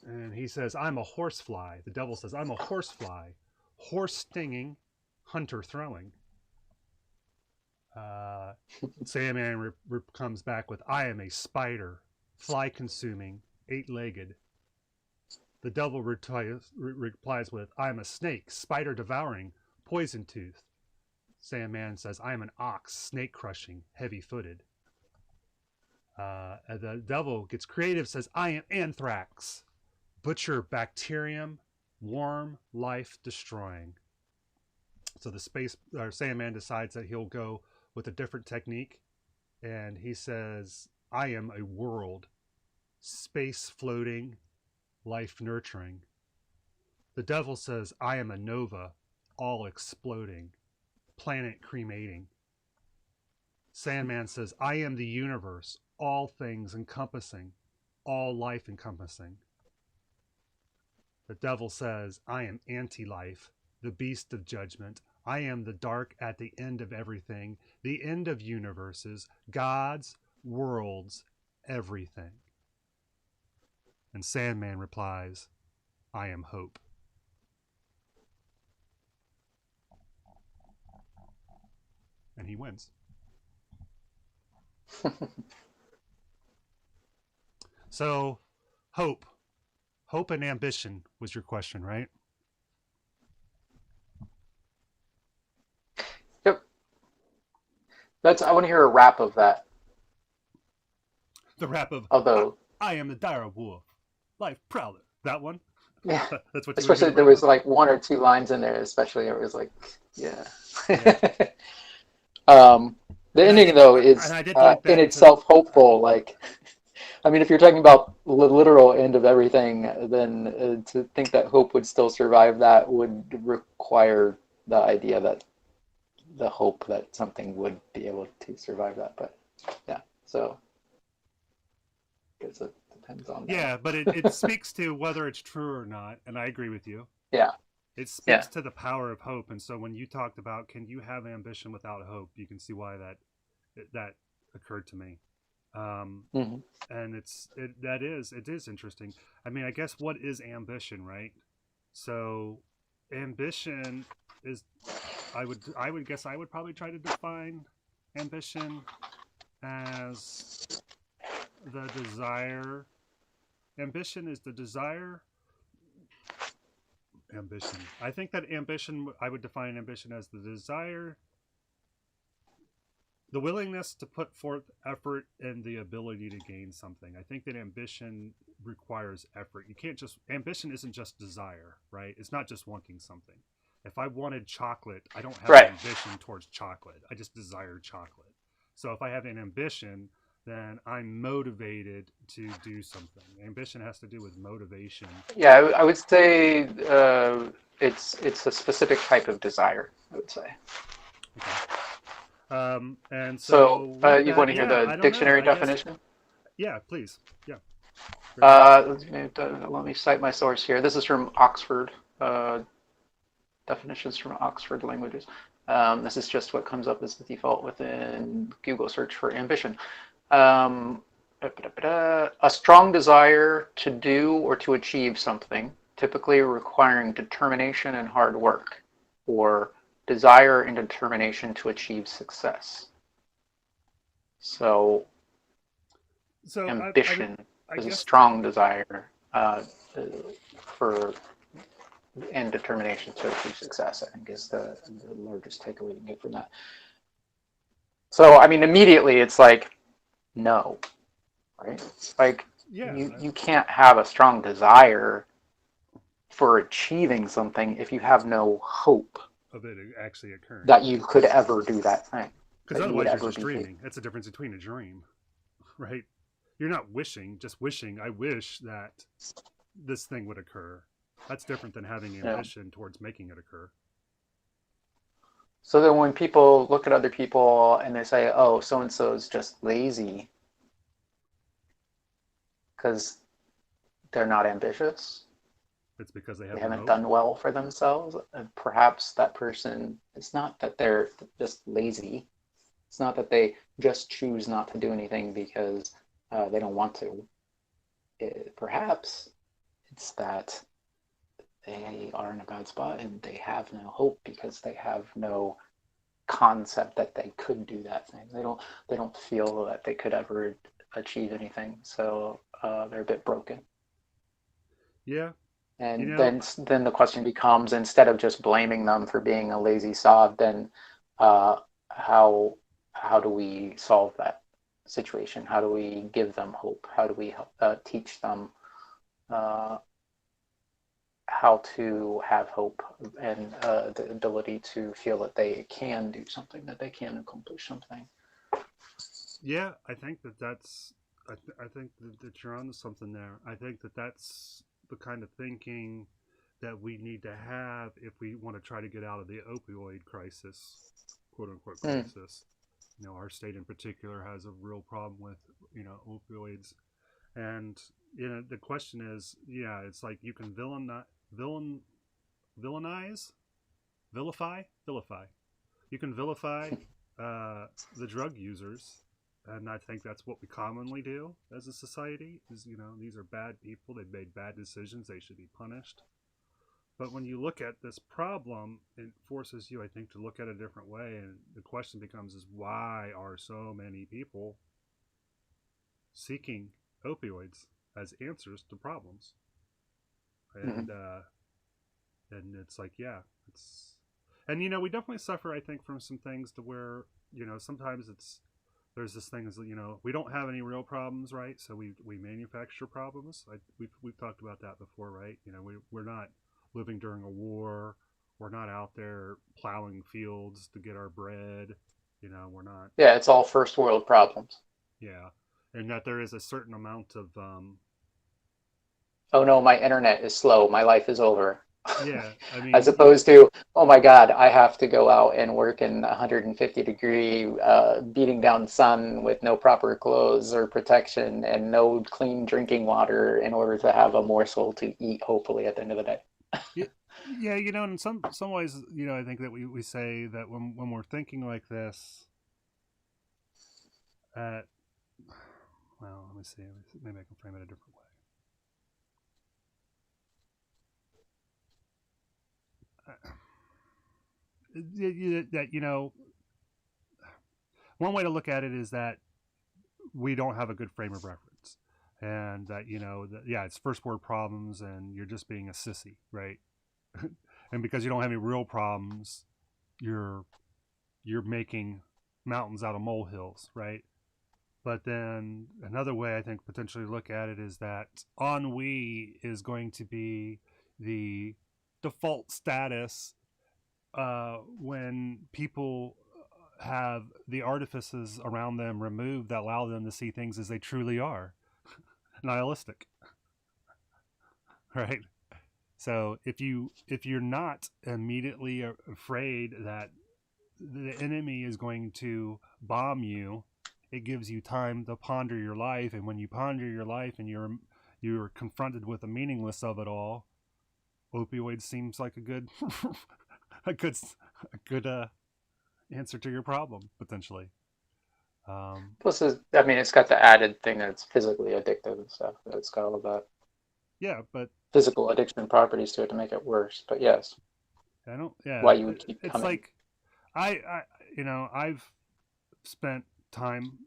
And he says, I'm a horsefly. The devil says, I'm a horsefly, horse stinging, hunter throwing. Sandman comes back with, I am a spider, fly consuming, 8-legged. The devil replies with, I am a snake, spider devouring, poison tooth. Sandman says, I am an ox, snake crushing, heavy footed. The devil gets creative, says, I am anthrax, butcher bacterium, worm life destroying. So the Sandman decides that he'll go with a different technique, and he says, I am a world, space floating, life nurturing. The devil says, I am a nova, all exploding, planet cremating. Sandman says, I am the universe, all things encompassing, all life encompassing. The devil says, I am anti-life, the beast of judgment. I am the dark at the end of everything, the end of universes, gods, worlds, everything. And Sandman replies, I am hope. And he wins. So, hope and ambition was your question, right? Yep. I want to hear a rap of that. The rap of, Although, I am the dire wolf, life prowler. That one? yeah. That's what you Especially there was like one or two lines in there, especially it was like, yeah. The ending though is in itself hopeful. Like, I mean, if you're talking about the literal end of everything, then to think that hope would still survive that would require the idea that the hope that something would be able to survive that. But yeah, so I guess it depends on that. Yeah, but it speaks to whether it's true or not, and I agree with you. Yeah. It speaks to the power of hope, and so when you talked about can you have ambition without hope, you can see why that occurred to me. And it is interesting. I mean, I guess what is ambition, right? So ambition is, I would guess I would probably try to define ambition as the desire. Ambition is the desire Ambition. I think that ambition, I would define ambition as the desire, the willingness to put forth effort and the ability to gain something. I think that ambition requires effort. You can't just, ambition isn't just desire, right? It's not just wanting something. If I wanted chocolate, I don't have Right. an ambition towards chocolate. I just desire chocolate. So if I have an ambition, then I'm motivated to do something. Ambition has to do with motivation. Yeah, I would say it's a specific type of desire, I would say. Okay. And So so you want to hear the dictionary definition? Yeah, please. Yeah. Let me cite my source here. This is from Oxford. Definitions from Oxford Languages. This is just what comes up as the default within Google search for ambition. A strong desire to do or to achieve something, typically requiring determination and hard work, or desire and determination to achieve success. So ambition is a strong desire for and determination to achieve success, I think, is the largest takeaway you can get from that. So, I mean, immediately it's like, no, right? It's like, you can't have a strong desire for achieving something if you have no hope of it actually occurring, that you could ever do that thing. Because otherwise you're just dreaming. That's the difference between a dream, right? You're not wishing, just wishing, I wish that this thing would occur. That's different than having ambition towards making it occur. So then when people look at other people and they say, oh, so-and-so is just lazy because they're not ambitious, it's because they haven't done well for themselves, and perhaps that person, it's not that they're just lazy. It's not that they just choose not to do anything because they don't want to. Perhaps it's that they are in a bad spot and they have no hope because they have no concept that they could do that thing. They don't feel that they could ever achieve anything. So they're a bit broken. Yeah. And then the question becomes, instead of just blaming them for being a lazy sod, then how do we solve that situation? How do we give them hope? How do we teach them how to have hope and the ability to feel that they can do something, that they can accomplish something? Yeah, I think that's. I think that you're onto something there. I think that's the kind of thinking that we need to have if we want to try to get out of the opioid crisis, quote unquote crisis. You know, our state in particular has a real problem with, opioids. And, the question is, it's like you can vilify. You can vilify the drug users. And I think that's what we commonly do as a society is, these are bad people. They've made bad decisions. They should be punished. But when you look at this problem, it forces you, I think, to look at it a different way. And the question becomes is why are so many people seeking opioids as answers to problems? And and it's like, and we definitely suffer, I think, from some things to where, sometimes there's this thing is, we don't have any real problems, right? So we manufacture problems. We've talked about that before, right? We're not living during a war. We're not out there plowing fields to get our bread. We're not. Yeah, it's all first world problems. Yeah, and that there is a certain amount of. Oh no, my internet is slow. My life is over. Yeah, I mean, as opposed to, oh my God, I have to go out and work in 150-degree beating down sun with no proper clothes or protection and no clean drinking water in order to have a morsel to eat, hopefully, at the end of the day. Yeah, in some ways, I think that we say that when we're thinking like this, well, let me see, maybe I can frame it a different way. That one way to look at it is that we don't have a good frame of reference, and that it's first world problems, and you're just being a sissy, right? And because you don't have any real problems, you're making mountains out of molehills, right? But then another way I think potentially look at it is that ennui is going to be the default status when people have the artifices around them removed that allow them to see things as they truly are, nihilistic, right? So if you're not immediately afraid that the enemy is going to bomb you, it gives you time to ponder your life. And when you ponder your life and you're confronted with the meaningless of it all, opioids seems like a good a good answer to your problem potentially. Plus, I mean, it's got the added thing that it's physically addictive and stuff. It's got all that. Yeah, but physical addiction properties to it to make it worse. But yes, I don't. Yeah, why you would keep it's coming. like I've spent time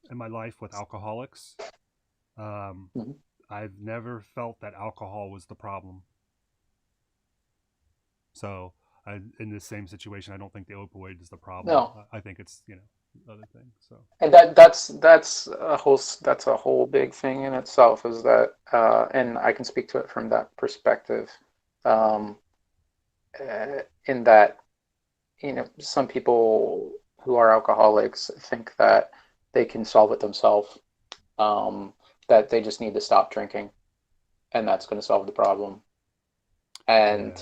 in my life with alcoholics. Mm-hmm. I've never felt that alcohol was the problem. So in this same situation, I don't think the opioid is the problem. No. I think it's other things. So and that's a whole big thing in itself, is that and I can speak to it from that perspective, in that some people who are alcoholics think that they can solve it themselves, that they just need to stop drinking and that's going to solve the problem. And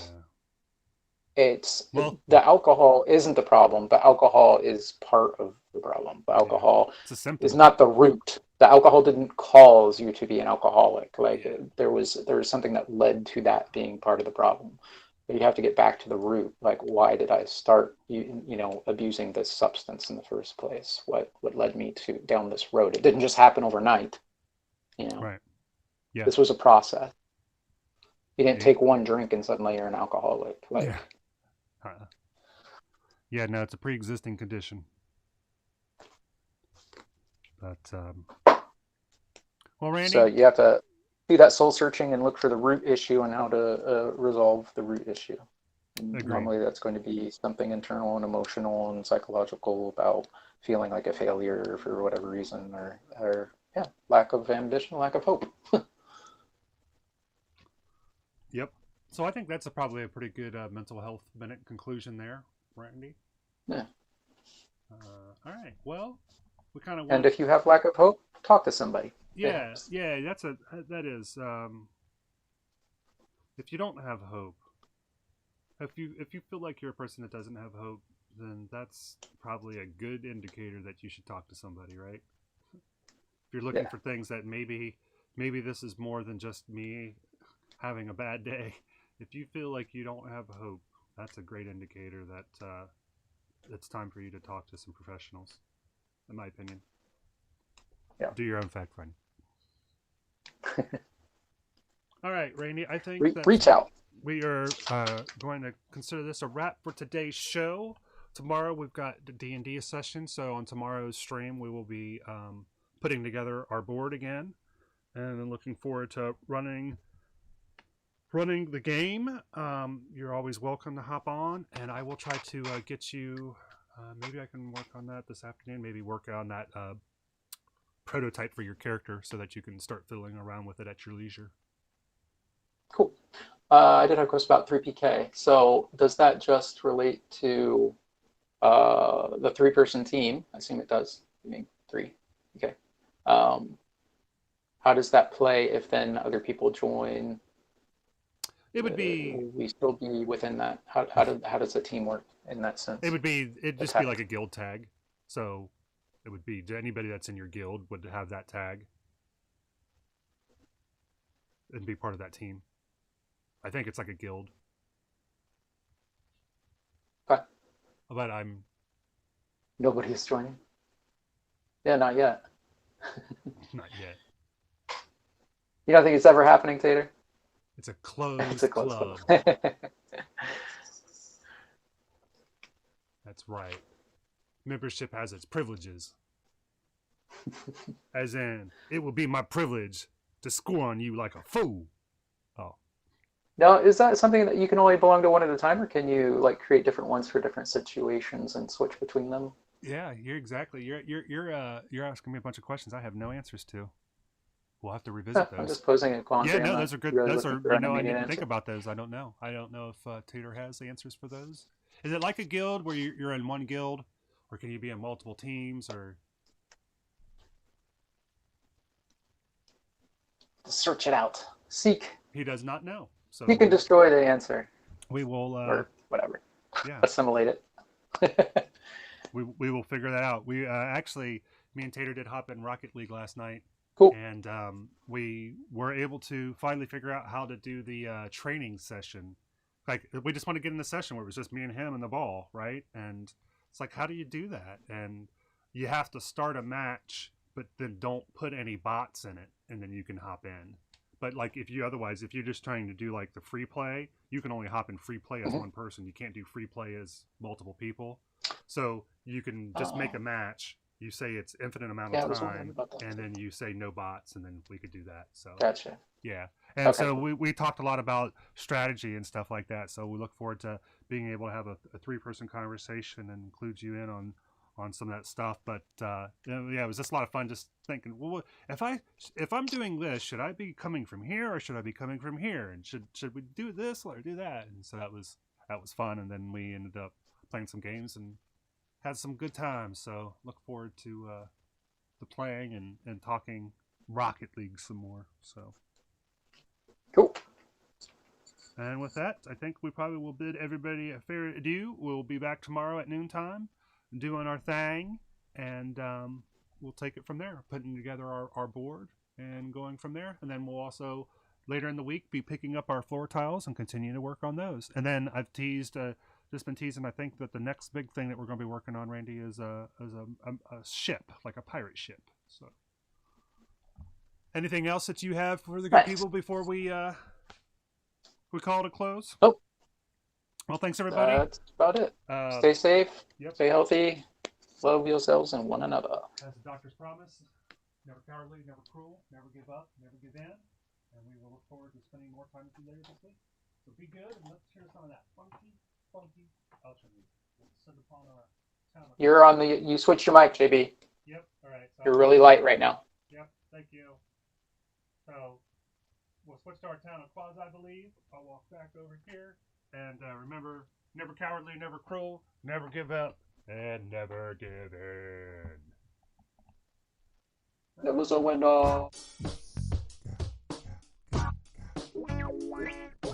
the alcohol isn't the problem. The alcohol is part of the problem. The alcohol is not the root. The alcohol didn't cause you to be an alcoholic. There was something that led to that being part of the problem. But you have to get back to the root. Like, why did I start abusing this substance in the first place? What led me down this road? It didn't just happen overnight. Right. Yeah. This was a process. You didn't take one drink and suddenly you're an alcoholic. Yeah, no, it's a pre-existing condition. But well, Randy. So you have to do that soul searching and look for the root issue and how to resolve the root issue. Normally, that's going to be something internal and emotional and psychological about feeling like a failure for whatever reason, or lack of ambition, lack of hope. Yep. So I think that's probably a pretty good mental health minute conclusion there, Randy. Yeah. All right. Well, we kind of. And if you have lack of hope, talk to somebody. Yeah. That is. If you don't have hope, if you feel like you're a person that doesn't have hope, then that's probably a good indicator that you should talk to somebody, right? If you're looking for things that maybe this is more than just me having a bad day. If you feel like you don't have hope, that's a great indicator that it's time for you to talk to some professionals, in my opinion. Yeah. Do your own fact finding. All right, Randy, I think reach out. We are going to consider this a wrap for today's show. Tomorrow we've got the D&D session, so on tomorrow's stream we will be putting together our board again, and then looking forward to running the game. You're always welcome to hop on, and I will try to get you. Maybe I can work on that this afternoon. Maybe work on that prototype for your character so that you can start fiddling around with it at your leisure. Cool. I did have a question about 3PK. So does that just relate to the 3-person team? I assume it does. I mean, 3. Okay. How does that play if then other people join? It would be. Will we still be within that? How does the team work in that sense? It'd just be like a guild tag. So it would be anybody that's in your guild would have that tag and be part of that team. I think it's like a guild. Okay. But Nobody is joining? Yeah, not yet. Not yet. You don't think it's ever happening, Tater? It's a closed club. That's right. Membership has its privileges. As in, it will be my privilege to score on you like a fool. Oh. Now, is that something that you can only belong to one at a time, or can you like create different ones for different situations and switch between them? Yeah, you're exactly. You're asking me a bunch of questions I have no answers to. We'll have to revisit I'm those. just posing a Yeah, quandary. I'm no, not those are good. really Those looking are, for an I need immediate to think answer. about those. I don't know. I don't know if Tater has the answers for those. Is it like a guild where you're in one guild, or can you be in multiple teams? Or Search it out. Seek. he does not know. So You can destroy the answer we will. or whatever. Yeah, Assimilate it. we will figure that out. We actually, me and Tater did hop in Rocket League last night, Cool. and we were able to finally figure out how to do the training session. Like we just want to get in the session where it was just me and him and the ball, right? And it's like, how do you do that? And you have to start a match, but then don't put any bots in it, and then you can hop in. But like if you're just trying to do like the free play, you can only hop in free play as one person. You can't do free play as multiple people. So you can just make a match. You say it's infinite amount of time, and then you say no bots, and then we could do that. So Gotcha. yeah, and Okay. so we talked a lot about strategy and stuff like that. So we look forward to being able to have a 3-person conversation and include you in on some of that stuff. But yeah, it was just a lot of fun just thinking, well, if I'm doing this, should I be coming from here or should I be coming from here? And should we do this or do that? And so that was fun. And then we ended up playing some games and had some good times. So look forward to playing and talking Rocket League some more. So Cool. and with that, I think we probably will bid everybody a fair adieu. We'll be back tomorrow at noontime doing our thing, and we'll take it from there, putting together our board and going from there. And then we'll also later in the week be picking up our floor tiles and continuing to work on those. And then I've just been teasing. I think that the next big thing that we're going to be working on, Randy, is a ship, like a pirate ship. So, anything else that you have for the good people before we call it a close? Nope. Well, thanks everybody. That's about it. Stay safe. Yep. Stay healthy. Love yourselves and one another. As the doctor's promise, never cowardly, never cruel, never give up, never give in. And we will look forward to spending more time with you later this week. So be good, and let's hear some of that funky outro music. We'll send upon our town. You're on the. You switched your mic, JB. Yep. All right. So You're really light right now. Yep. Thank you. So we'll switch to our town of Quaz, I believe. I'll walk back over here. And remember, never cowardly, never cruel, never give up, and never give in. There was a window. Wow.